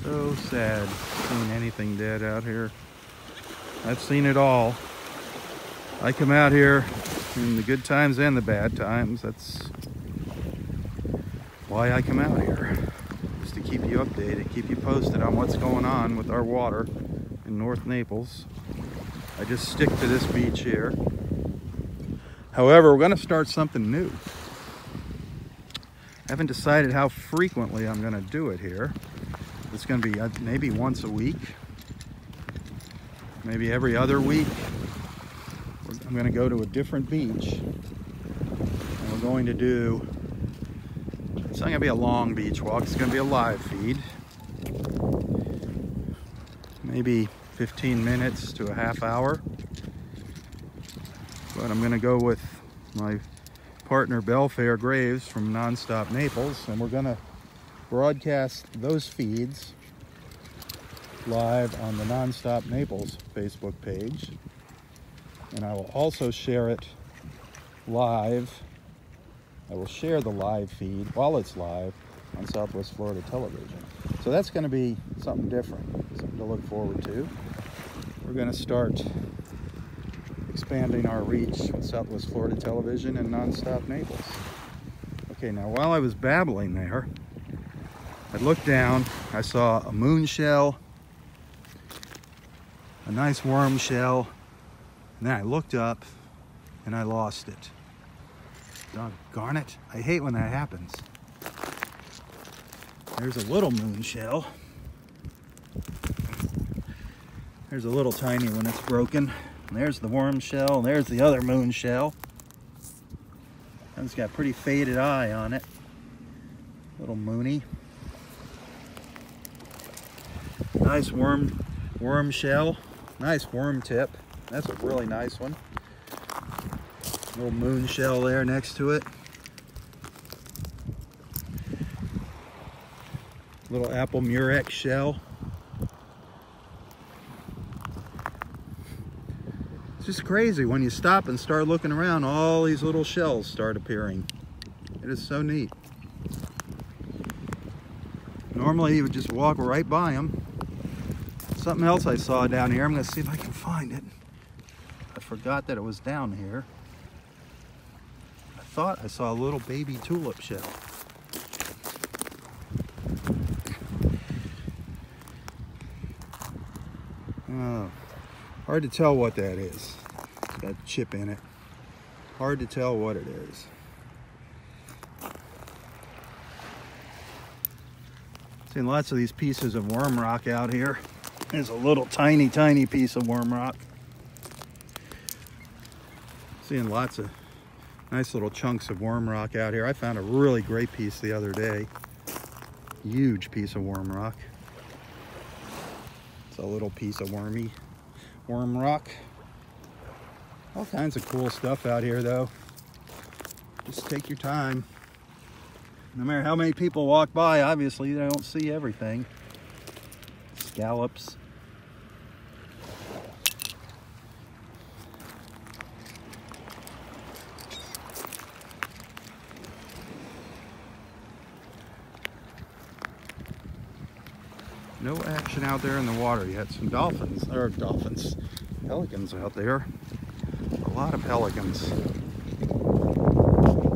So sad seeing anything dead out here. I've seen it all. I come out here in the good times and the bad times. That's why I come out here. Just to keep you updated, keep you posted on what's going on with our water in North Naples. I just stick to this beach here. However, we're going to start something new. I haven't decided how frequently I'm going to do it here. It's going to be maybe once a week, maybe every other week. I'm going to go to a different beach, and we're going to do, it's not going to be a long beach walk, it's going to be a live feed. Maybe 15 minutes to a half hour. But I'm going to go with my partner Belfair Graves from Nonstop Naples, and we're going to broadcast those feeds live on the Nonstop Naples Facebook page, and I will also share it live. I will share the live feed while it's live on Southwest Florida Television. So that's going to be something different, something to look forward to. We're going to start expanding our reach with Southwest Florida Television and Nonstop Naples. Okay, now while I was babbling there, I looked down, I saw a moon shell, a nice worm shell, and then I looked up and I lost it. Doggone it, I hate when that happens. There's a little moon shell. There's a little tiny one that's broken. And there's the worm shell, and there's the other moon shell. It's got a pretty faded eye on it. Little moony. Nice worm shell. Nice worm tip. That's a really nice one. Little moon shell there next to it. Little apple murex shell. It's just crazy when you stop and start looking around, all these little shells start appearing. It is so neat. Normally you would just walk right by them. Something else I saw down here, I'm going to see if I can find it. I forgot that it was down here. I thought I saw a little baby tulip shell. Oh, hard to tell what that is. It's got a chip in it. Hard to tell what it is. Seen lots of these pieces of worm rock out here. There's a little tiny piece of worm rock. Seeing lots of nice little chunks of worm rock out here. I found a really great piece the other day. Huge piece of worm rock. It's a little piece of worm rock. All kinds of cool stuff out here though. Just take your time. No matter how many people walk by, obviously they don't see everything. Scallops. No action out there in the water yet. Some pelicans out there. A lot of pelicans.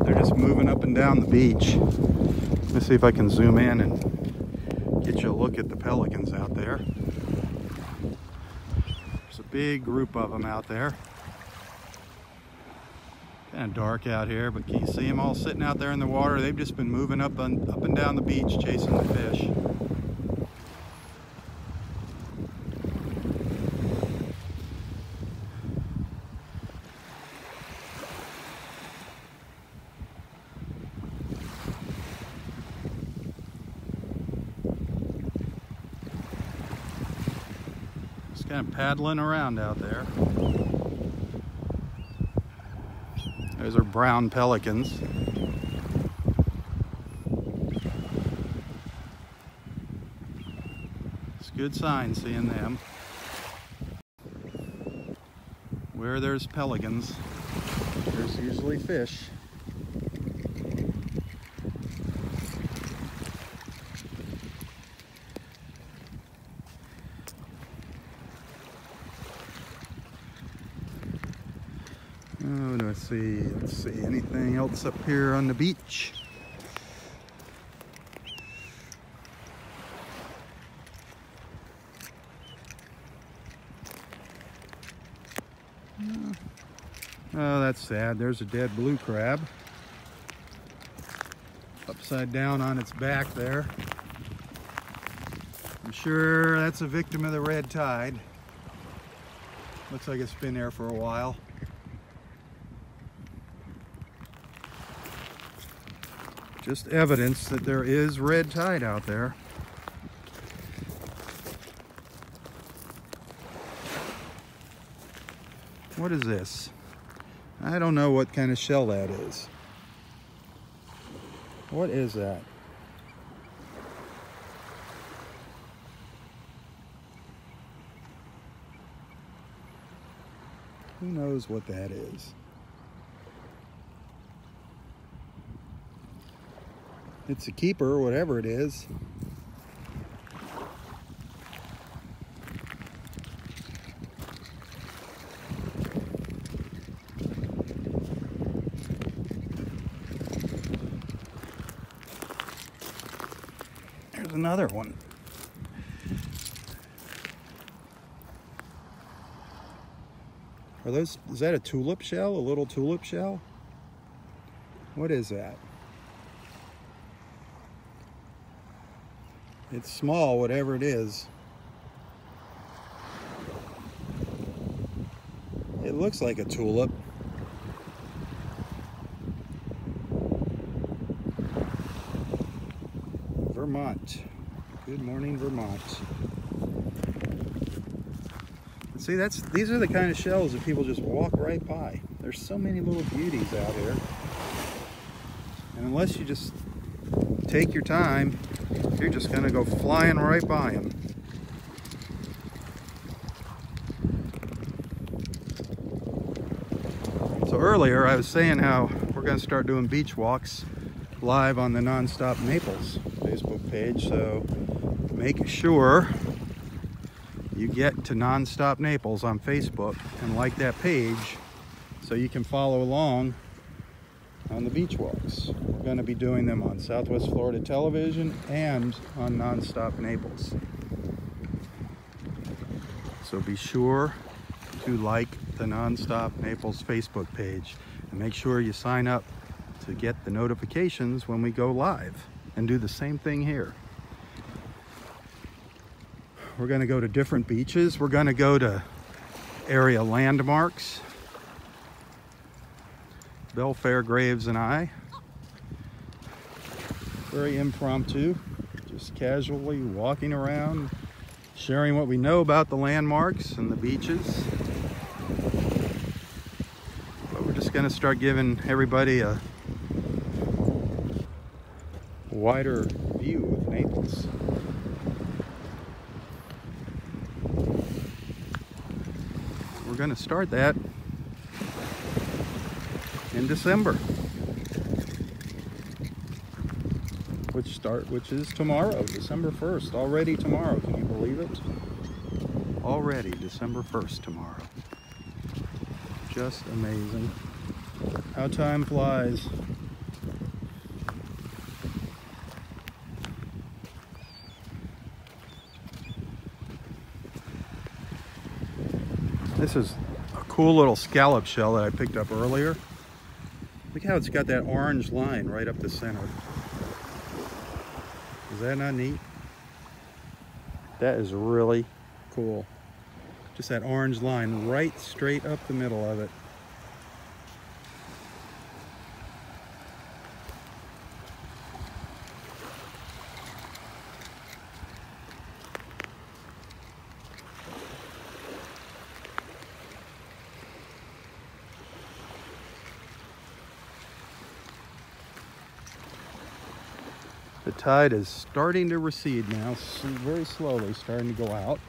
They're just moving up and down the beach. Let me see if I can zoom in and get you a look at the pelicans out there. There's a big group of them out there. Kind of dark out here, but can you see them all sitting out there in the water? They've just been moving up and down the beach chasing the fish. Kind of paddling around out there. Those are brown pelicans. good sign seeing them. Where there's pelicans, there's usually fish. Oh, let's see, anything else up here on the beach? Oh, that's sad. There's a dead blue crab. Upside down on its back there. I'm sure that's a victim of the red tide. Looks like it's been there for a while. Just evidence that there is red tide out there. What is this? I don't know what kind of shell that is. What is that? Who knows what that is? It's a keeper, whatever it is. There's another one. Are those, is that a tulip shell? A little tulip shell? What is that? It's small, whatever it is. It looks like a tulip. Vermont. Good morning, Vermont. See, these are the kind of shells that people just walk right by. There's so many little beauties out here. And unless you just take your time, you're just gonna go flying right by them. So earlier I was saying how we're gonna start doing beach walks live on the Nonstop Naples Facebook page. So make sure you get to Nonstop Naples on Facebook and like that page so you can follow along on the beach walks. We're going to be doing them on Southwest Florida Television and on Nonstop Naples. So be sure to like the Nonstop Naples Facebook page and make sure you sign up to get the notifications when we go live, and do the same thing here. We're going to go to different beaches. We're going to go to area landmarks. Belfair, Graves, and I. Very impromptu, just casually walking around, sharing what we know about the landmarks and the beaches. But we're just going to start giving everybody a wider view of Naples. We're going to start that in December, which is tomorrow, December 1st. Already tomorrow, can you believe it? Already December 1st tomorrow. Just amazing how time flies. This is a cool little scallop shell that I picked up earlier. Look how it's got that orange line right up the center. Is that not neat? That is really cool. Just that orange line right straight up the middle of it. The tide is starting to recede now, very slowly starting to go out.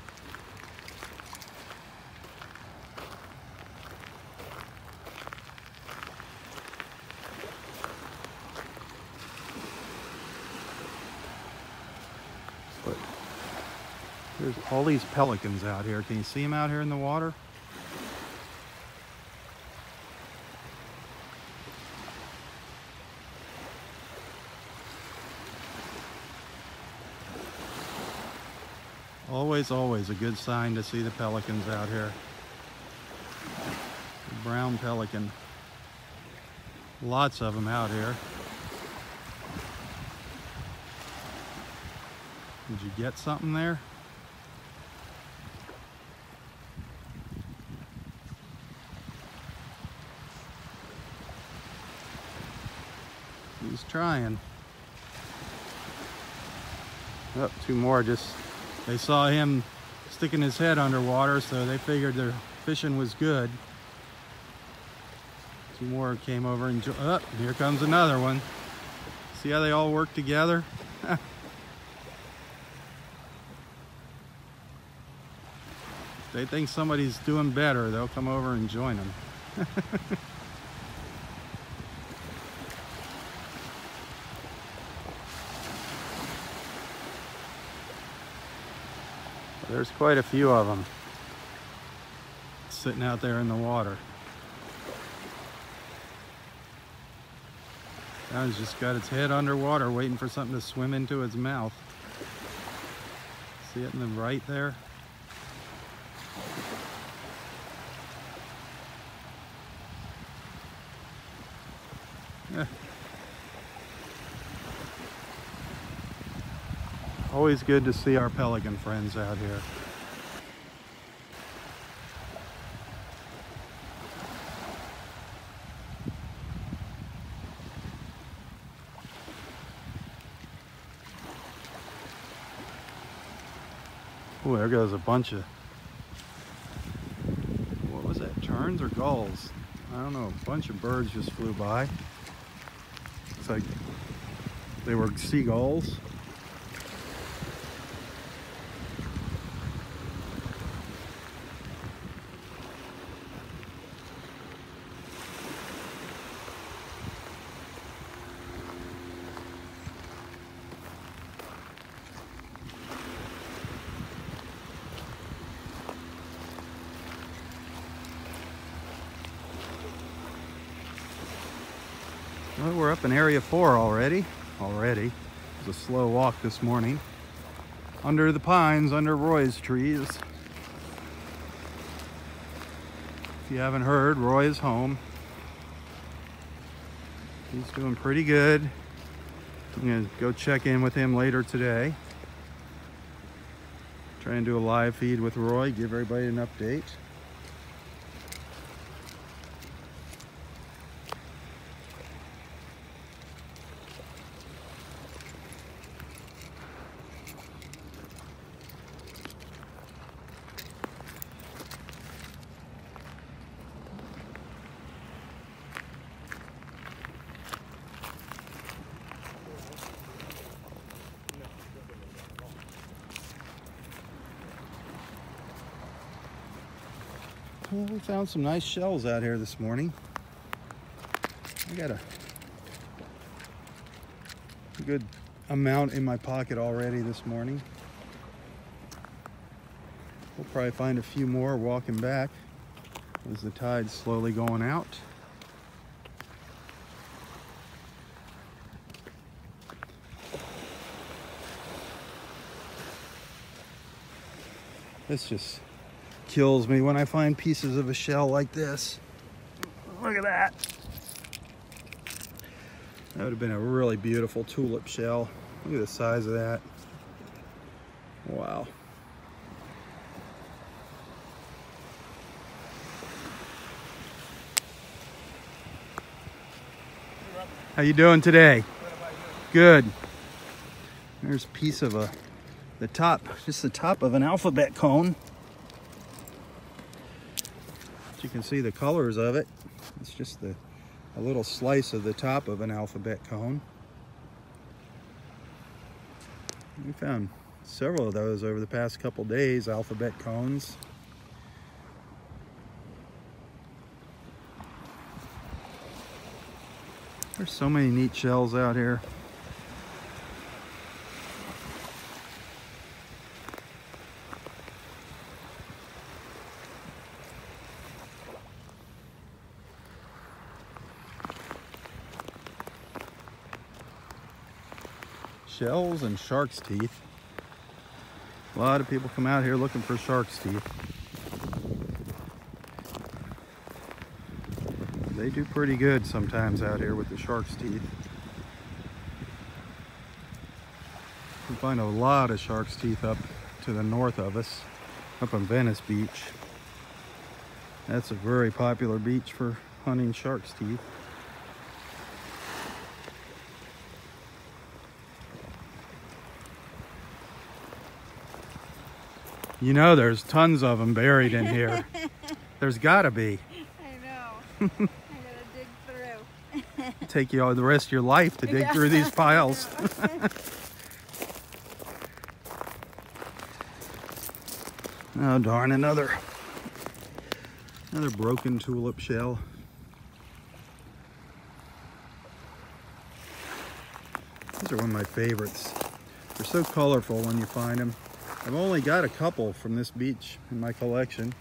But there's all these pelicans out here. Can you see them out here in the water? Always a good sign to see the pelicans out here. The brown pelican. Lots of them out here. Did you get something there? He's trying. Oh, two more just... They saw him sticking his head underwater, so they figured their fishing was good. Two more came over and oh, here comes another one. See how they all work together? If they think somebody's doing better, they'll come over and join them. There's quite a few of them sitting out there in the water. Now it's just got its head underwater waiting for something to swim into its mouth. See it in the right there? Yeah. Always good to see our pelican friends out here. Oh, there goes a bunch of, what was that, terns or gulls? I don't know, a bunch of birds just flew by. Looks like they were seagulls. Well, we're up in Area 4 already. It was a slow walk this morning. Under the pines, under Roy's trees. If you haven't heard, Roy is home. He's doing pretty good. I'm gonna go check in with him later today. Try and do a live feed with Roy, give everybody an update. Well, we found some nice shells out here this morning. I got a good amount in my pocket already this morning. We'll probably find a few more walking back as the tide's slowly going out. This just kills me when I find pieces of a shell like this. Look at that. That would have been a really beautiful tulip shell. Look at the size of that. Wow. How you doing today? Good. There's a piece of the top, just the top of an alphabet cone. You can see the colors of it. It's just a little slice of the top of an alphabet cone. We found several of those over the past couple days, alphabet cones. There's so many neat shells out here. Shells and shark's teeth. A lot of people come out here looking for shark's teeth. They do pretty good sometimes out here with the shark's teeth. You find a lot of shark's teeth up to the north of us, up on Venice Beach. That's a very popular beach for hunting shark's teeth. You know there's tons of them buried in here. There's gotta be. I know. I gotta dig through. Take you all the rest of your life to dig through these piles. Oh darn, another broken tulip shell. These are one of my favorites. They're so colorful when you find them. I've only got a couple from this beach in my collection.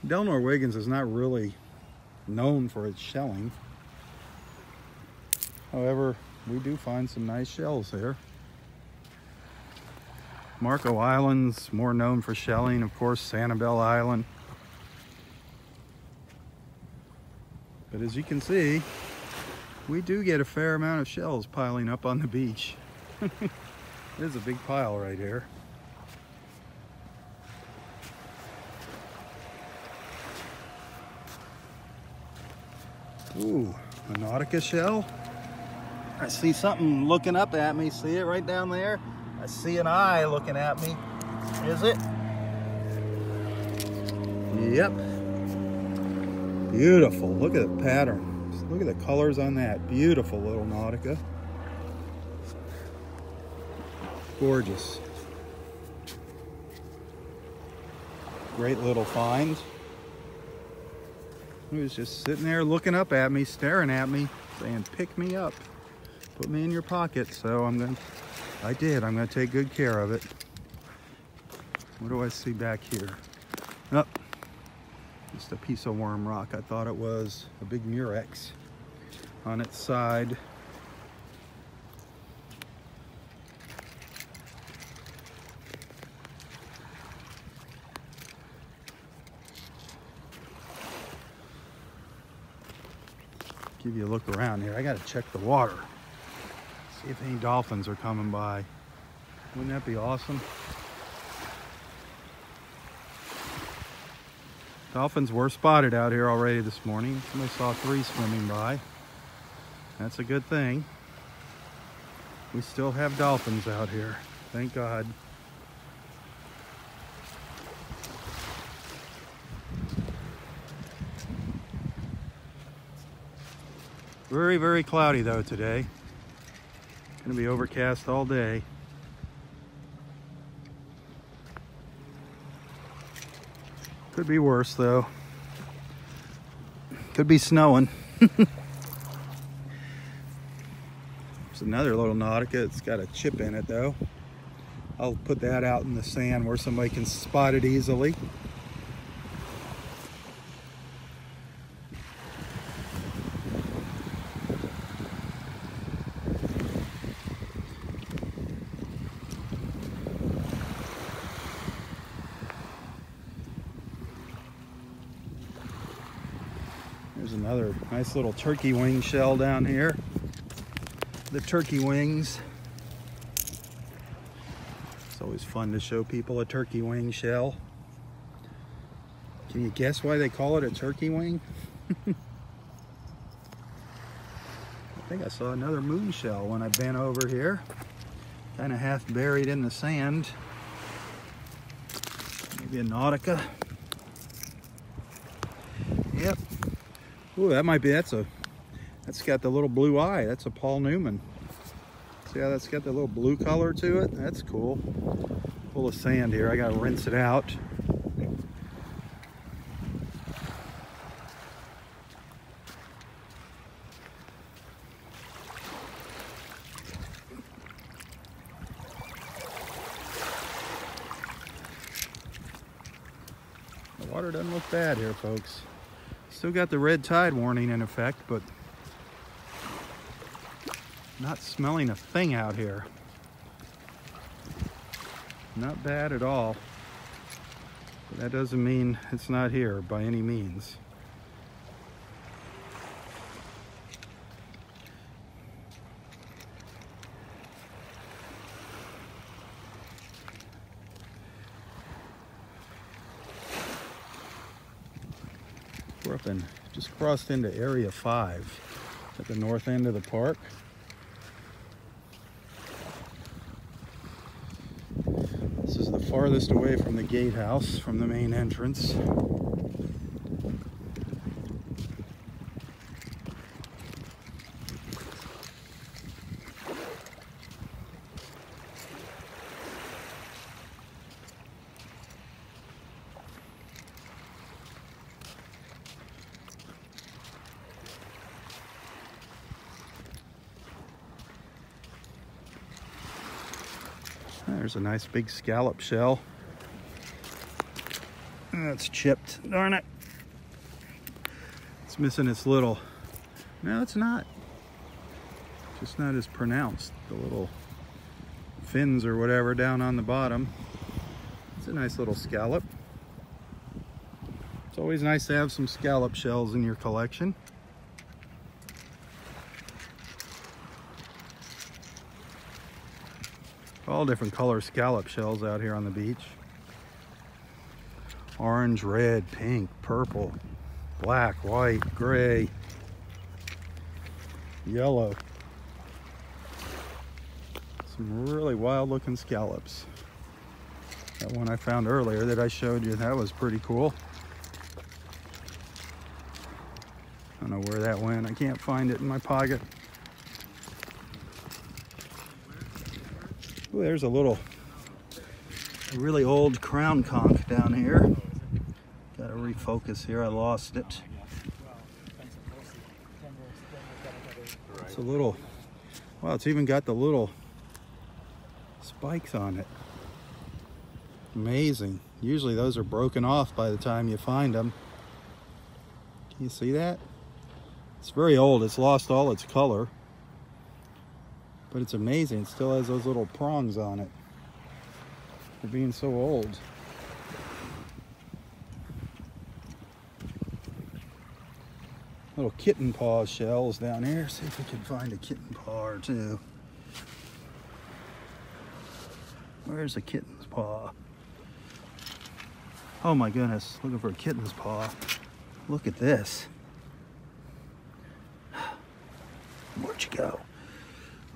Del Norwegians is not really known for its shelling. However, we do find some nice shells here. Marco Island's more known for shelling, of course, Sanibel Island. But as you can see, we do get a fair amount of shells piling up on the beach. There's a big pile right here. Ooh, a Nautica shell. I see something looking up at me. See it right down there? I see an eye looking at me. Is it? Yep. Beautiful. Look at the pattern. Just look at the colors on that. Beautiful little Nautica. Gorgeous. Great little find. He was just sitting there looking up at me, staring at me, saying, pick me up. Put me in your pocket. So I did. I'm going to take good care of it. What do I see back here? Oh, just a piece of worm rock. I thought it was a big murex on its side. Give you a look around here. I got to check the water. See if any dolphins are coming by. Wouldn't that be awesome? Dolphins were spotted out here already this morning. Somebody saw 3 swimming by. That's a good thing. We still have dolphins out here. Thank God. Very, very cloudy though today. Gonna be overcast all day. Could be worse though. Could be snowing. There's another little Nautica. It's got a chip in it though. I'll put that out in the sand where somebody can spot it easily. There's another nice little turkey wing shell down here. The turkey wings. It's always fun to show people a turkey wing shell. Can you guess why they call it a turkey wing? I think I saw another moon shell when I bent over here. Kind of half buried in the sand. Maybe a Nautica. Yep. Ooh, that might be, that's got the little blue eye. That's a Paul Newman. It's See how that's got the little blue color to it? That's cool. Full of sand here. I gotta rinse it out. The water doesn't look bad here, folks. Still got the red tide warning in effect, but not smelling a thing out here. Not bad at all. But that doesn't mean it's not here by any means. We're up in, just crossed into Area 5 at the north end of the park. This is the farthest away from the gatehouse, from the main entrance. There's a nice big scallop shell. That's chipped, darn it. It's missing its little, no it's not. Just not as pronounced. The little fins or whatever down on the bottom. It's a nice little scallop. It's always nice to have some scallop shells in your collection. All different color scallop shells out here on the beach. Orange, red, pink, purple, black, white, gray, yellow. Some really wild looking scallops. That one I found earlier that I showed you, that was pretty cool. I don't know where that went. I can't find it in my pocket. Ooh, there's a really old crown conch down here. Got to refocus here, I lost it. It's a little, wow, it's even got the little spikes on it. Amazing. Usually those are broken off by the time you find them. Can you see that? It's very old, it's lost all its color. But it's amazing, it still has those little prongs on it for being so old. Little kitten paw shells down here. See if we can find a kitten paw or two. Where's a kitten's paw? Oh my goodness, looking for a kitten's paw. Look at this. Where'd you go?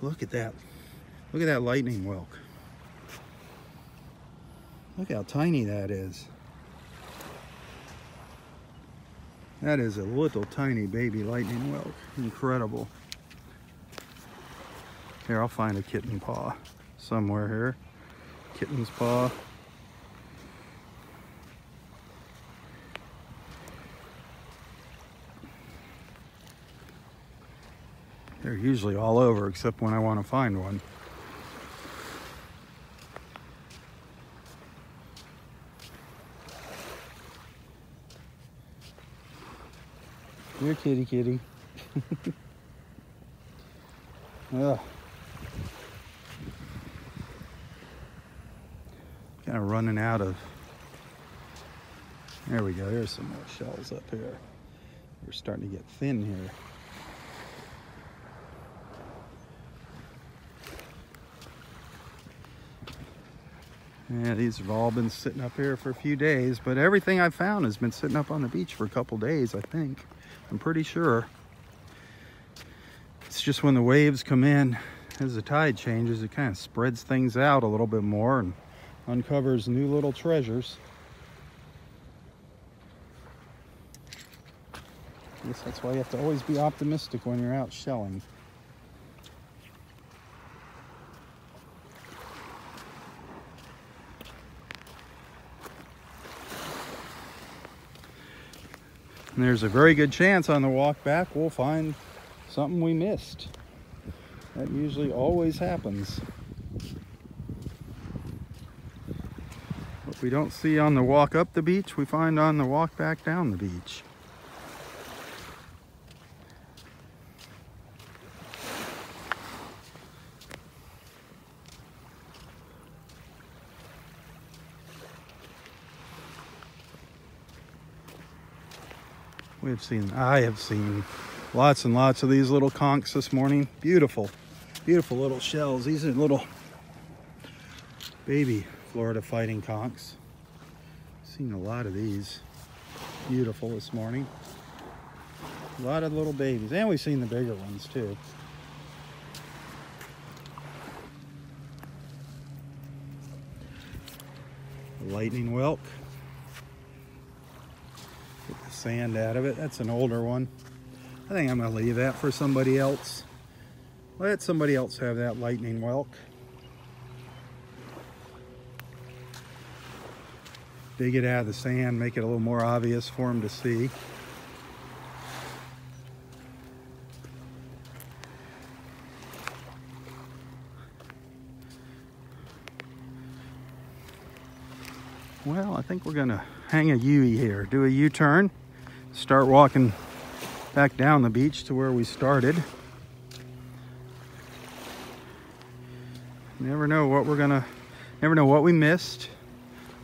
Look at that. Look at that lightning whelk. Look how tiny that is. That is a little tiny baby lightning whelk. Incredible. Here, I'll find a kitten paw somewhere here. Kitten's paw. They're usually all over except when I want to find one. Here, kitty, kitty. Ugh. Kind of running out of. There we go. There's some more shells up here. We're starting to get thin here. Yeah, these have all been sitting up here for a few days, but everything I've found has been sitting up on the beach for a couple days, I think. I'm pretty sure. It's just when the waves come in, as the tide changes, it kind of spreads things out a little bit more and uncovers new little treasures. I guess that's why you have to always be optimistic when you're out shelling. And there's a very good chance on the walk back we'll find something we missed. That usually always happens. What we don't see on the walk up the beach, we find on the walk back down the beach. I have seen lots and lots of these little conchs this morning. Beautiful, beautiful little shells. These are little baby Florida fighting conchs. Seen a lot of these. Beautiful this morning. A lot of little babies, and we've seen the bigger ones too. Lightning whelk. Get the sand out of it. That's an older one. I think I'm going to leave that for somebody else. Let somebody else have that lightning whelk. Dig it out of the sand, make it a little more obvious for them to see. Well, I think we're going to hang a U-ey here, do a U-turn, start walking back down the beach to where we started. Never know what never know what we missed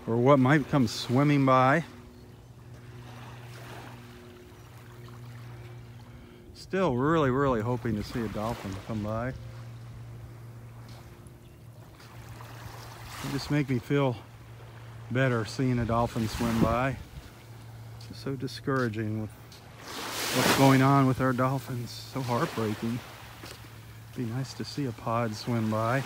or what might come swimming by. Still really, really hoping to see a dolphin come by. It just makes me feel better seeing a dolphin swim by. It's so discouraging with what's going on with our dolphins. So heartbreaking. Be nice to see a pod swim by.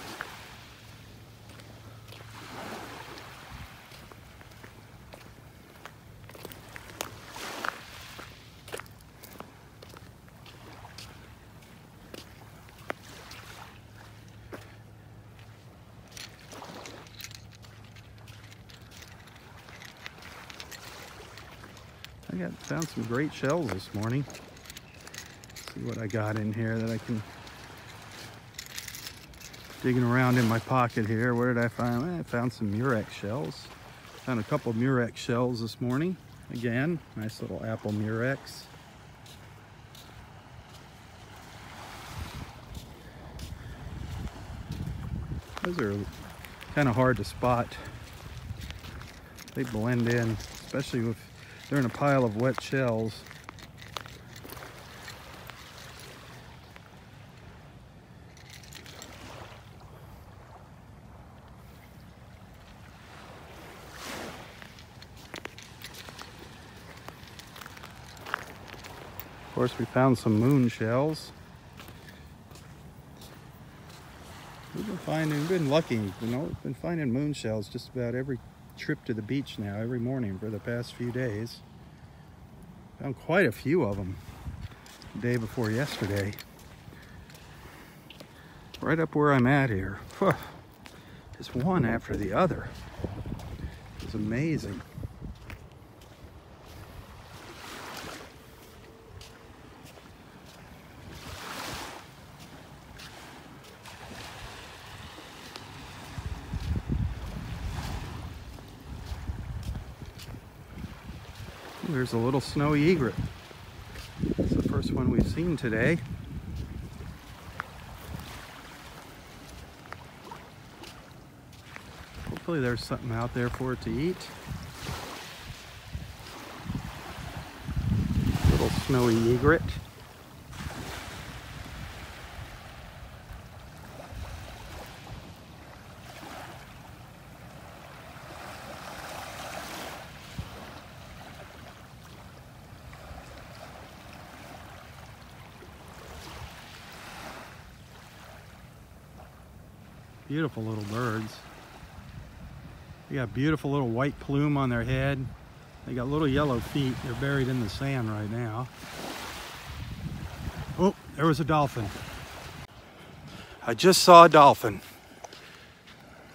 Found some great shells this morning. Let's see what I got in here that I can... Digging around in my pocket here. Where did I find? I found some murex shells. Found a couple of murex shells this morning. Again, nice little apple murex. Those are kind of hard to spot. They blend in, especially if they're in a pile of wet shells. Of course, we found some moon shells. We've been lucky, you know, we've been finding moon shells just about every trip to the beach now, every morning for the past few days. Found quite a few of them the day before yesterday. Right up where I'm at here. Just one after the other. It's amazing. There's a little snowy egret. It's the first one we've seen today. Hopefully there's something out there for it to eat. Little snowy egret. Beautiful little birds. They got beautiful little white plume on their head. They got little yellow feet. They're buried in the sand right now. Oh, there was a dolphin. I just saw a dolphin.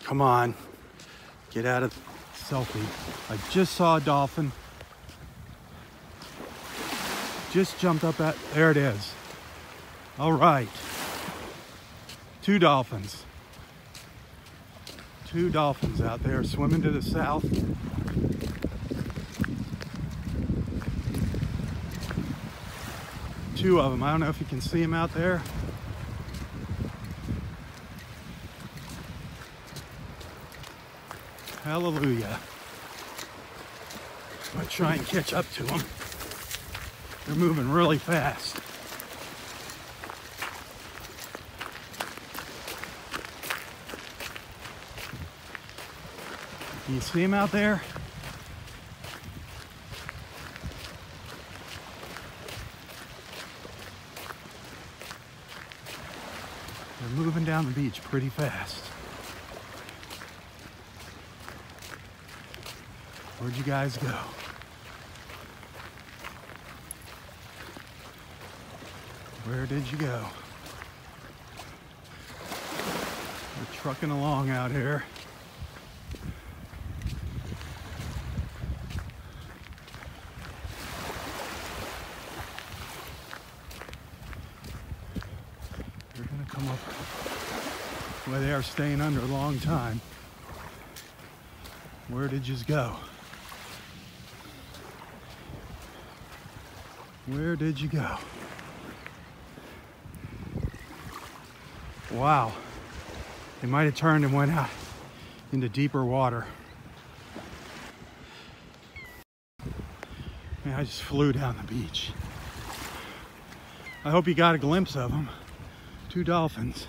Come on, get out of the selfie. I just saw a dolphin. just jumped up at, there it is. All right. 2 dolphins. 2 dolphins out there swimming to the south. Two of them. I don't know if you can see them out there. Hallelujah. I'm gonna try and catch up to them. They're moving really fast. Can you see them out there? They're moving down the beach pretty fast. Where'd you guys go? Where did you go? We're trucking along out here. They're gonna come up where they are staying under a long time. Where did you go? Where did you go? Wow. They might have turned and went out into deeper water. Man, I just flew down the beach. I hope you got a glimpse of them. 2 dolphins.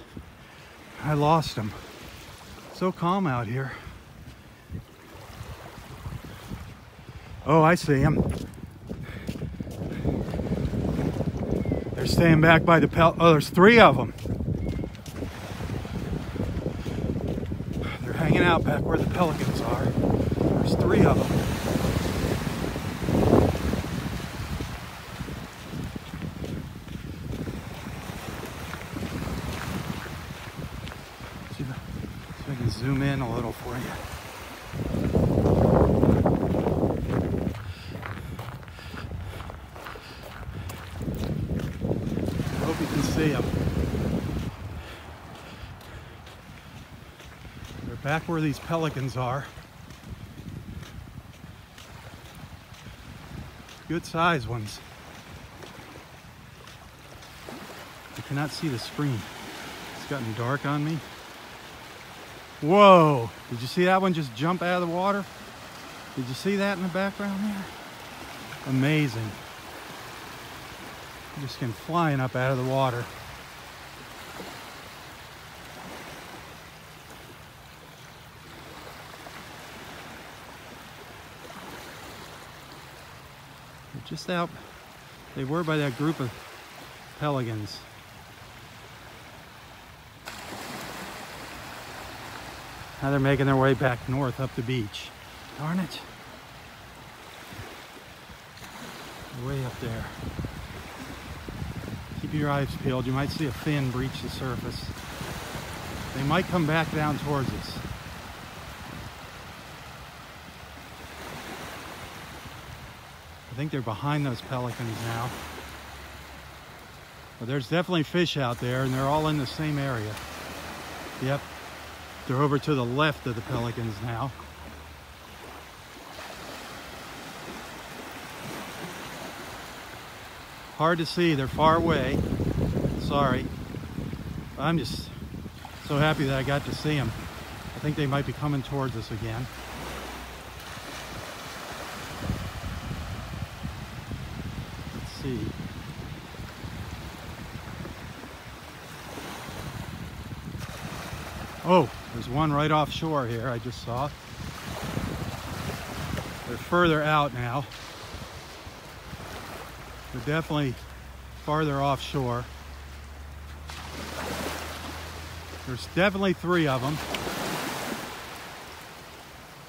I lost them. So calm out here. Oh, I see them. They're staying back by the oh, there's 3 of them. They're hanging out back where the pelicans are. There's 3 of them. See if I can zoom in a little for you. See them. They're back where these pelicans are. Good size ones. I cannot see the screen. It's gotten dark on me. Whoa! Did you see that one just jump out of the water? Did you see that in the background there? Amazing. Just came flying up out of the water. They're just out. They were by that group of pelicans. Now they're making their way back north up the beach. Darn it. They're way up there. Keep your eyes peeled. You might see a fin breach the surface. They might come back down towards us. I think they're behind those pelicans now. But there's definitely fish out there, and they're all in the same area. Yep, they're over to the left of the pelicans now. Hard to see, they're far away. Sorry. I'm just so happy that I got to see them. I think they might be coming towards us again. Let's see. Oh, there's one right offshore here I just saw. They're further out now. They're definitely farther offshore. There's definitely 3 of them.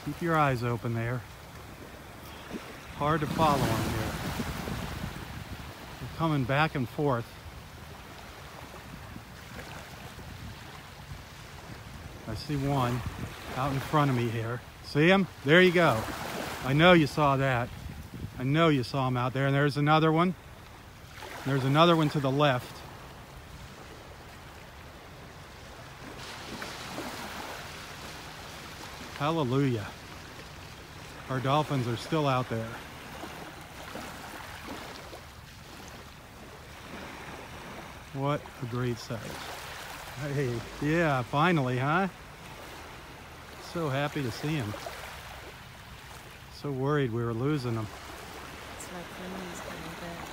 Keep your eyes open there. Hard to follow them here. They're coming back and forth. I see one out in front of me here. See him? There you go. I know you saw that. I know you saw him out there. And there's another one. There's another one to the left. Hallelujah. Our dolphins are still out there. What a great sight. Hey, yeah, finally, huh? So happy to see him. So worried we were losing them. It's like Finley's coming back.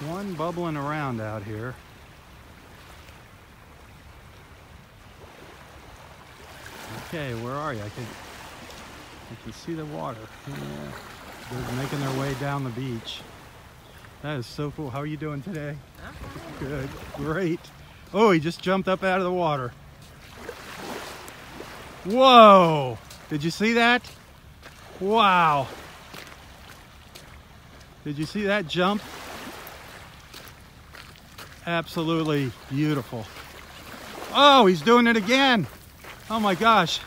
There's one bubbling around out here. Okay, where are you? I can see the water. Yeah. They're making their way down the beach. That is so cool. How are you doing today? Good. Great. Oh, he just jumped up out of the water. Whoa! Did you see that? Wow. Did you see that jump? Absolutely beautiful. Oh, he's doing it again. Oh my gosh.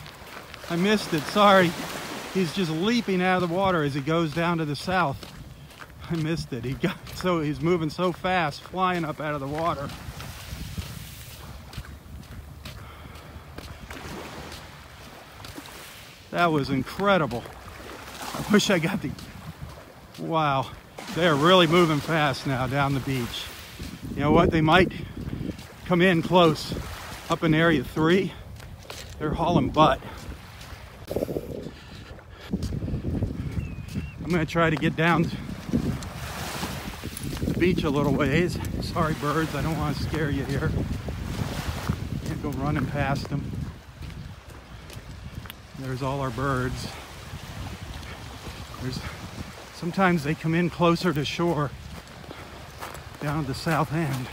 I missed it. Sorry. He's just leaping out of the water as he goes down to the south. I missed it. He's moving so fast, flying up out of the water. That was incredible. I wish I got the... Wow. They are really moving fast now down the beach. You know what? They might come in close up in area 3. They're hauling butt. I'm going to try to get down the beach a little ways. Sorry, birds. I don't want to scare you here. Can't go running past them. There's all our birds. Sometimes they come in closer to shore down at the south end.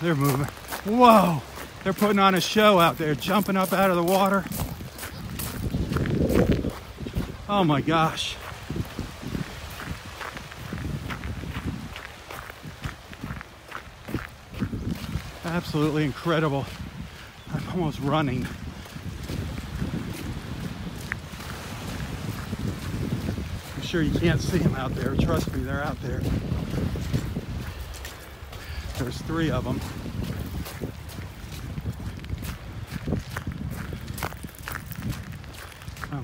They're moving. Whoa! They're putting on a show out there, jumping up out of the water. Oh my gosh. Absolutely incredible. I'm almost running. I'm sure you can't see them out there. Trust me, they're out there. There's 3 of them.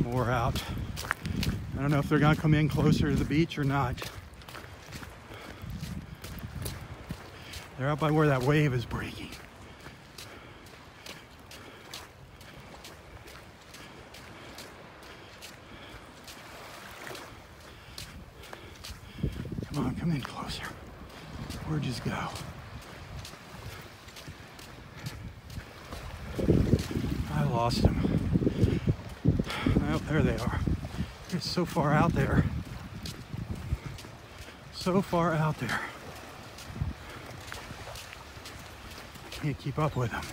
More out. I don't know if they're gonna come in closer to the beach or not. They're out by where that wave is breaking. Come on, come in closer. Where'd you go? I lost them. Oh, there they are. They're so far out there. So far out there. I can't keep up with them.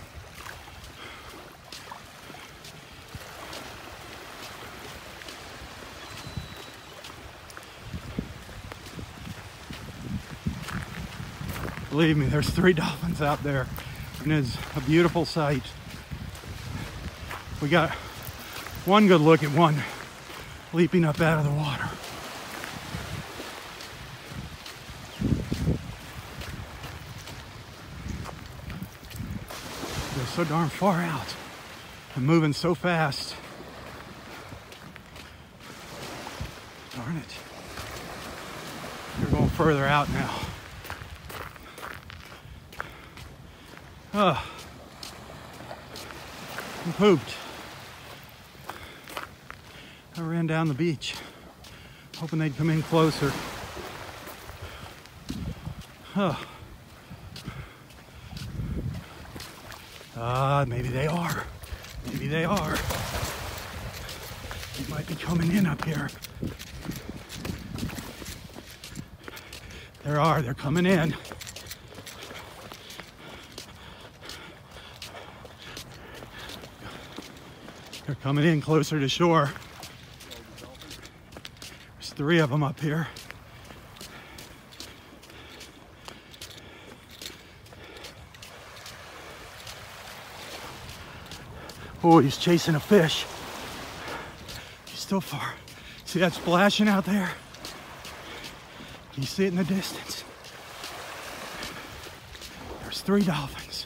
Believe me, there's 3 dolphins out there, and it's a beautiful sight. We got one good look at one leaping up out of the water. They're so darn far out and moving so fast. Darn it. They're going further out now. I'm pooped. I ran down the beach, hoping they'd come in closer. Maybe they are. Maybe they are. They might be coming in up here. They're coming in. They're coming in closer to shore. There's 3 of them up here. Oh, he's chasing a fish. He's still far. See that splashing out there? Can you see it in the distance? There's 3 dolphins.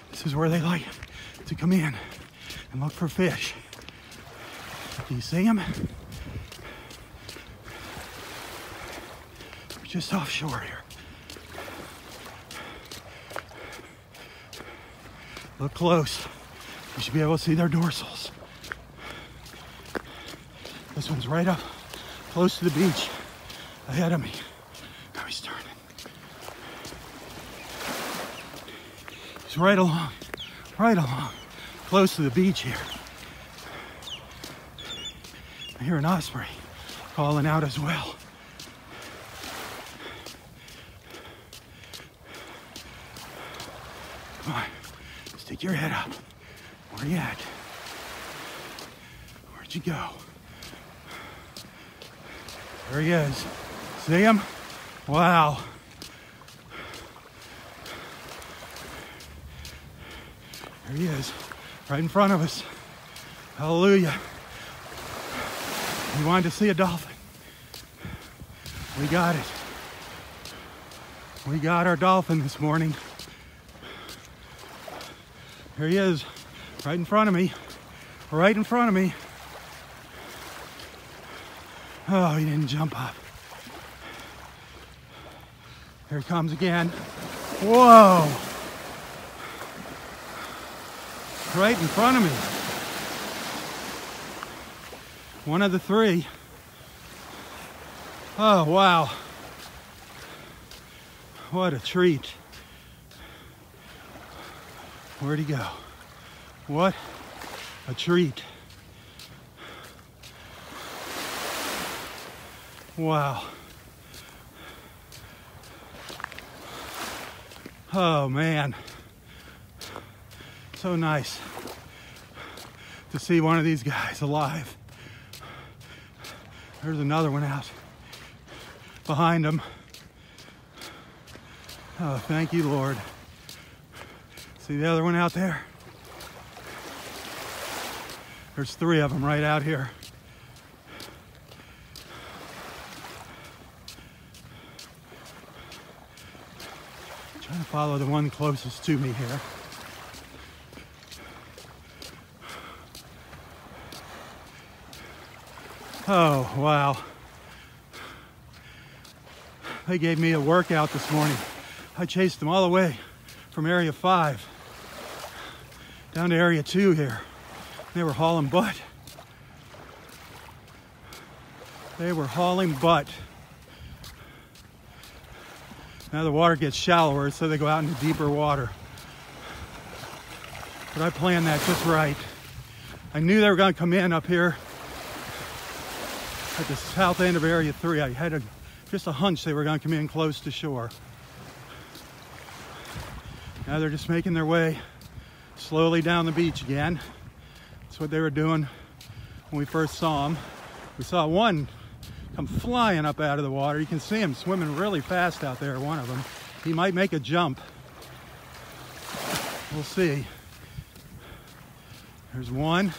This is where they like to come in and look for fish. Do you see them? We're just offshore here. Look close. You should be able to see their dorsals. This one's right up close to the beach ahead of me. Now he's turning. He's right along, close to the beach here. I hear an osprey calling out as well. Come on, stick your head up. Where you at? Where'd you go? There he is. See him? Wow. There he is, right in front of us. Hallelujah. We wanted to see a dolphin. We got it. We got our dolphin this morning. Here he is, right in front of me. Right in front of me. Oh, he didn't jump up. Here he comes again. Whoa! Right in front of me. One of the 3. Oh, wow. What a treat. Where'd he go? What a treat. Wow. Oh, man. So nice to see one of these guys alive. There's another one out behind him. Oh, thank you, Lord. See the other one out there? There's 3 of them right out here. Trying to follow the one closest to me here. Oh, wow. They gave me a workout this morning. I chased them all the way from Area 5 down to Area 2 here. They were hauling butt. They were hauling butt. Now the water gets shallower, so they go out into deeper water. But I planned that just right. I knew they were going to come in up here at the south end of Area 3. I had just a hunch they were going to come in close to shore. Now they're just making their way slowly down the beach again. That's what they were doing when we first saw them. We saw one come flying up out of the water. You can see him swimming really fast out there, one of them. He might make a jump. We'll see. There's one.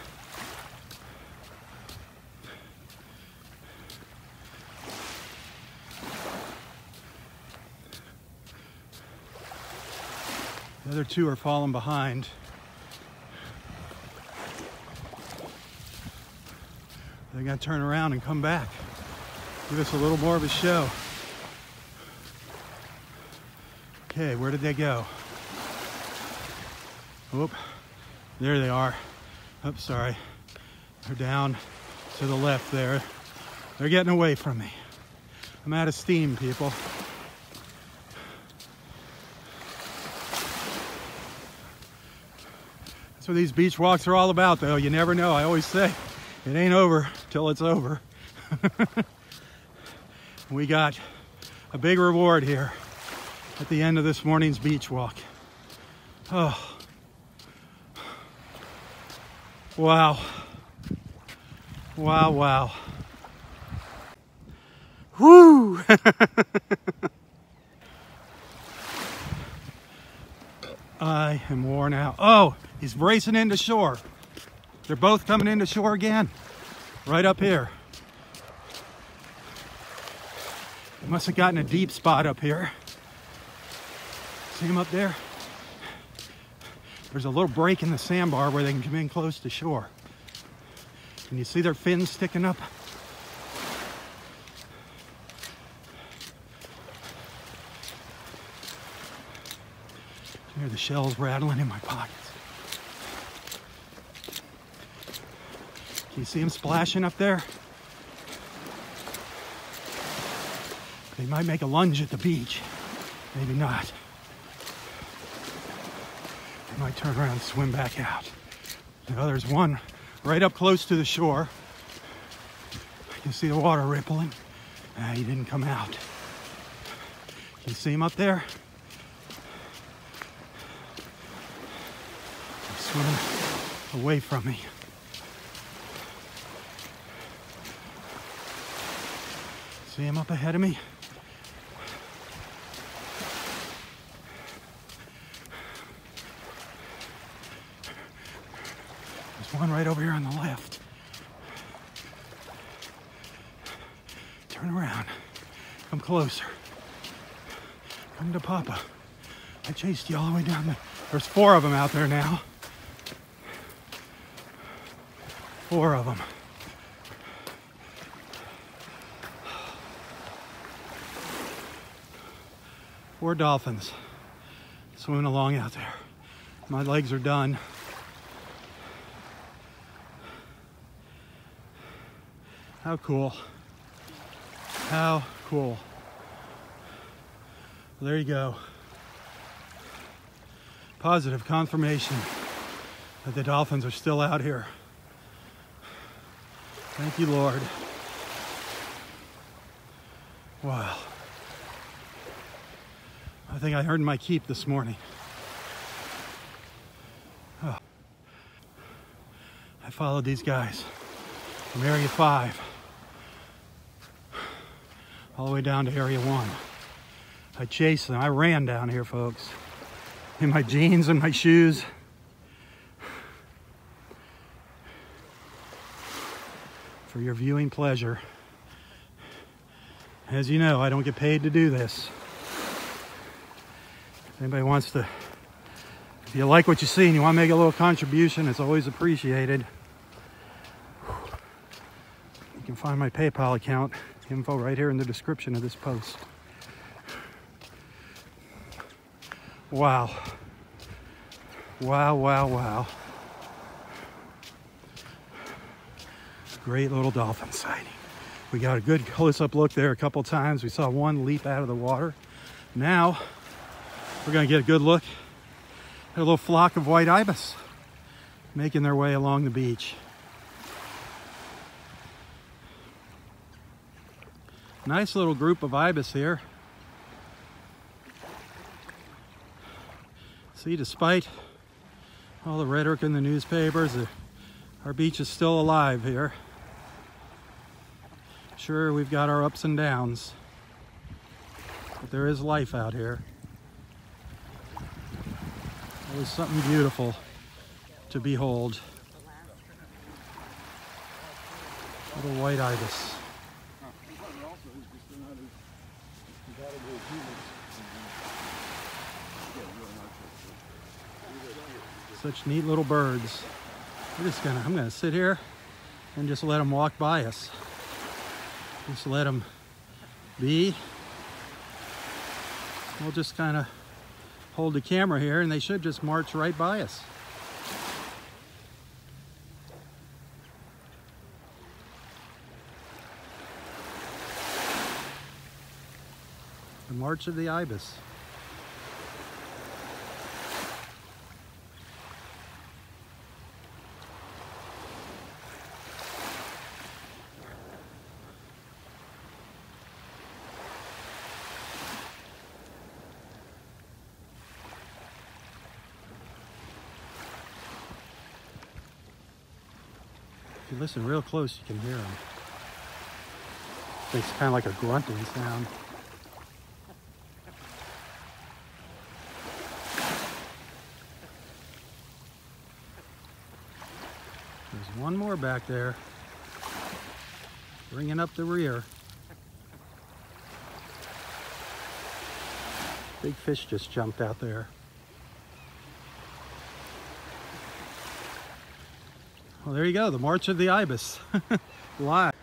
The other 2 are falling behind. They're gonna turn around and come back. Give us a little more of a show. Okay, where did they go? Oop, there they are. Oops, sorry. They're down to the left there. They're getting away from me. I'm out of steam, people. That's what these beach walks are all about, though. You never know. I always say, it ain't over till it's over. We got a big reward here at the end of this morning's beach walk. Oh. Wow. Wow, wow. Woo! I am worn out. Oh, he's racing into shore. They're both coming into shore again, right up here. Must have gotten a deep spot up here. See them up there? There's a little break in the sandbar where they can come in close to shore. Can you see their fins sticking up? I hear the shells rattling in my pockets. Can you see them splashing up there? They might make a lunge at the beach. Maybe not. They might turn around and swim back out. Now there's one right up close to the shore. You can see the water rippling. He didn't come out. Can you see him up there? He's swimming away from me. See him up ahead of me? There's one right over here on the left. Turn around. Come closer. Come to Papa. I chased you all the way down there. There's 4 of them out there now. 4 of them. Four dolphins swimming along out there. My legs are done. How cool. How cool. Well, there you go. Positive confirmation that the dolphins are still out here. Thank you, Lord. Wow. I think I earned my keep this morning. Oh. I followed these guys from Area 5 all the way down to Area 1. I chased them. I ran down here, folks, in my jeans and my shoes. For your viewing pleasure. As you know, I don't get paid to do this. If anybody wants to, if you like what you see and you want to make a little contribution, it's always appreciated. You can find my PayPal account info right here in the description of this post. Wow. Wow, wow, wow. Great little dolphin sighting. We got a good close-up look there a couple times. We saw one leap out of the water. Now, we're gonna get a good look at a little flock of white ibis making their way along the beach. Nice little group of ibis here. See, despite all the rhetoric in the newspapers, our beach is still alive here. Sure, we've got our ups and downs, but there is life out here. Always something beautiful to behold. Little white ibis. Such neat little birds. I'm gonna sit here and just let them walk by us. Just let them be. We'll just kind of hold the camera here and they should just march right by us. The march of the ibis. If you listen real close, you can hear them. It's kind of like a grunting sound. one more back there. Bringing up the rear. Big fish just jumped out there. Well, there you go, the March of the Ibis. Live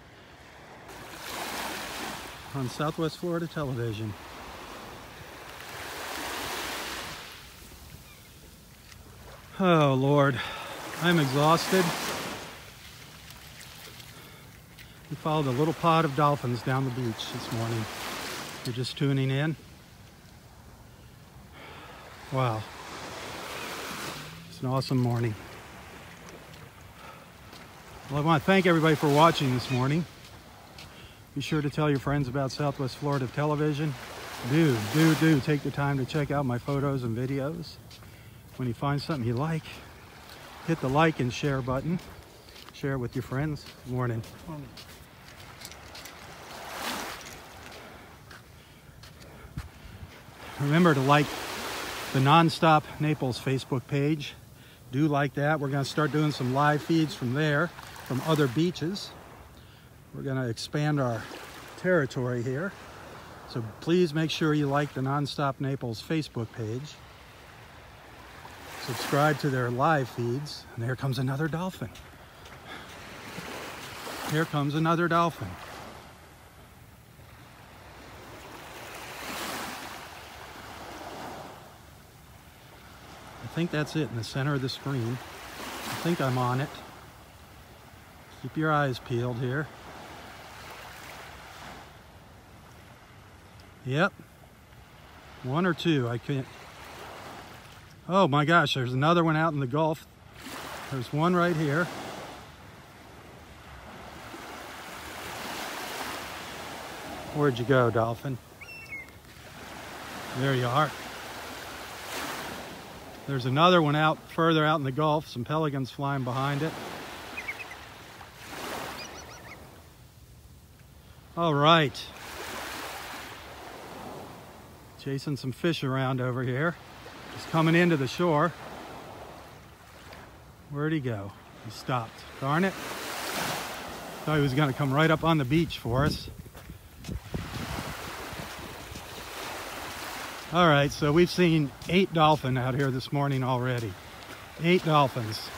on Southwest Florida Television. Oh, Lord, I'm exhausted. We followed a little pod of dolphins down the beach this morning. You're just tuning in. Wow. It's an awesome morning. Well, I want to thank everybody for watching this morning. Be sure to tell your friends about Southwest Florida Television. Do take the time to check out my photos and videos. When you find something you like, hit the like and share button. Share it with your friends. Good morning. Remember to like the Nonstop Naples Facebook page. Do like that. We're going to start doing some live feeds from there, from other beaches. We're going to expand our territory here. So please make sure you like the Nonstop Naples Facebook page. Subscribe to their live feeds. And there comes another dolphin. Here comes another dolphin. I think that's it in the center of the screen. I think I'm on it. Keep your eyes peeled here. Yep. One or two, I can't. Oh my gosh, there's another one out in the Gulf. There's one right here. Where'd you go, dolphin? There you are. There's another one out further out in the Gulf, some pelicans flying behind it. All right. Chasing some fish around over here. He's coming into the shore. Where'd he go? He stopped. Darn it. Thought he was going to come right up on the beach for us. All right, so we've seen 8 dolphin out here this morning already. 8 dolphins.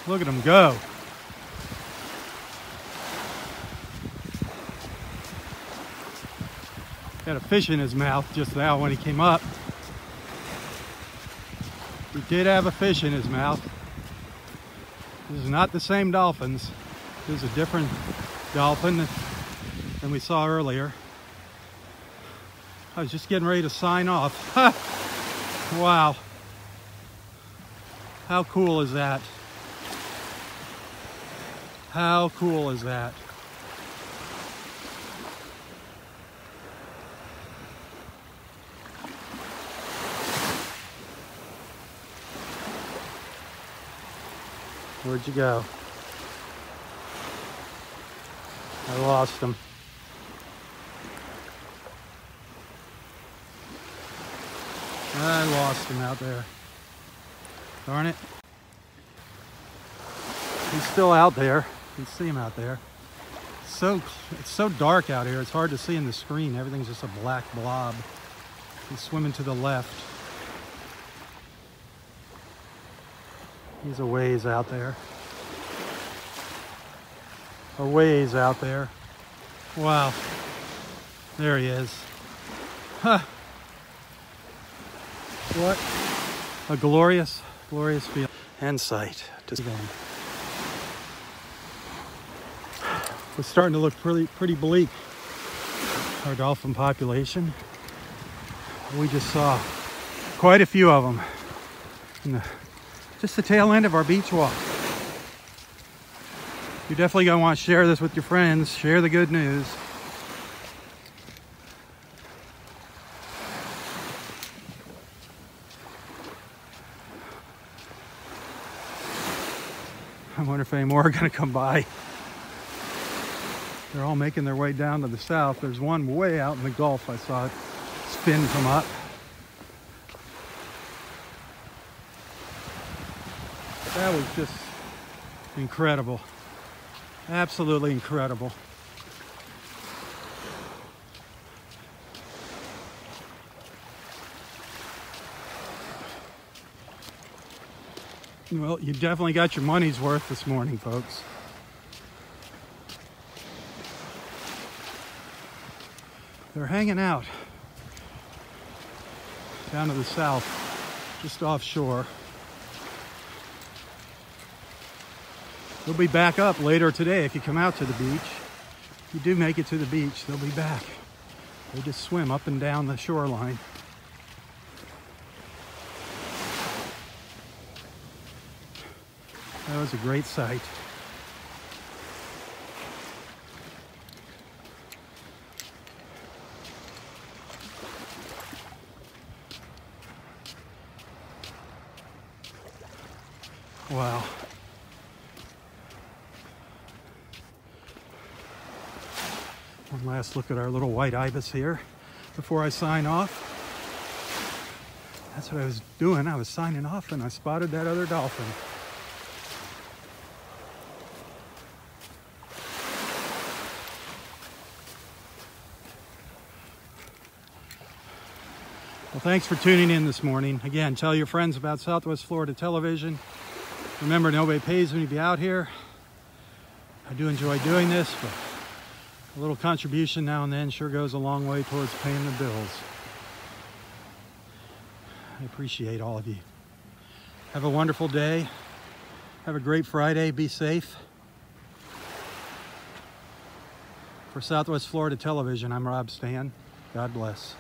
Look at them go. Had a fish in his mouth just now when he came up. He did have a fish in his mouth. This is not the same dolphins. This is a different dolphin than we saw earlier. I was just getting ready to sign off. Wow. How cool is that? How cool is that? Where'd you go? I lost him. I lost him out there. Darn it. He's still out there. You can see him out there. It's so dark out here. It's hard to see in the screen. Everything's just a black blob. He's swimming to the left. He's a ways out there. A ways out there. Wow. There he is. Huh. What a glorious, glorious feel and sight to see them. It's starting to look pretty bleak, our dolphin population. We just saw quite a few of them in just the tail end of our beach walk. You're definitely going to want to share this with your friends. Share the good news. I wonder if any more are going to come by. They're all making their way down to the south. There's one way out in the Gulf. I saw it spin from up. That was just incredible. Absolutely incredible. Well, you definitely got your money's worth this morning, folks. They're hanging out down to the south, just offshore. They'll be back up later today if you come out to the beach. If you do make it to the beach, they'll be back. They just swim up and down the shoreline. That was a great sight. Wow. One last look at our little white ibis here before I sign off. That's what I was doing. I was signing off and I spotted that other dolphin. Well, thanks for tuning in this morning. Again, tell your friends about Southwest Florida Television. Remember, nobody pays when you be out here. I do enjoy doing this, but a little contribution now and then sure goes a long way towards paying the bills. I appreciate all of you. Have a wonderful day. Have a great Friday. Be safe. For Southwest Florida Television, I'm Robb Stan. God bless.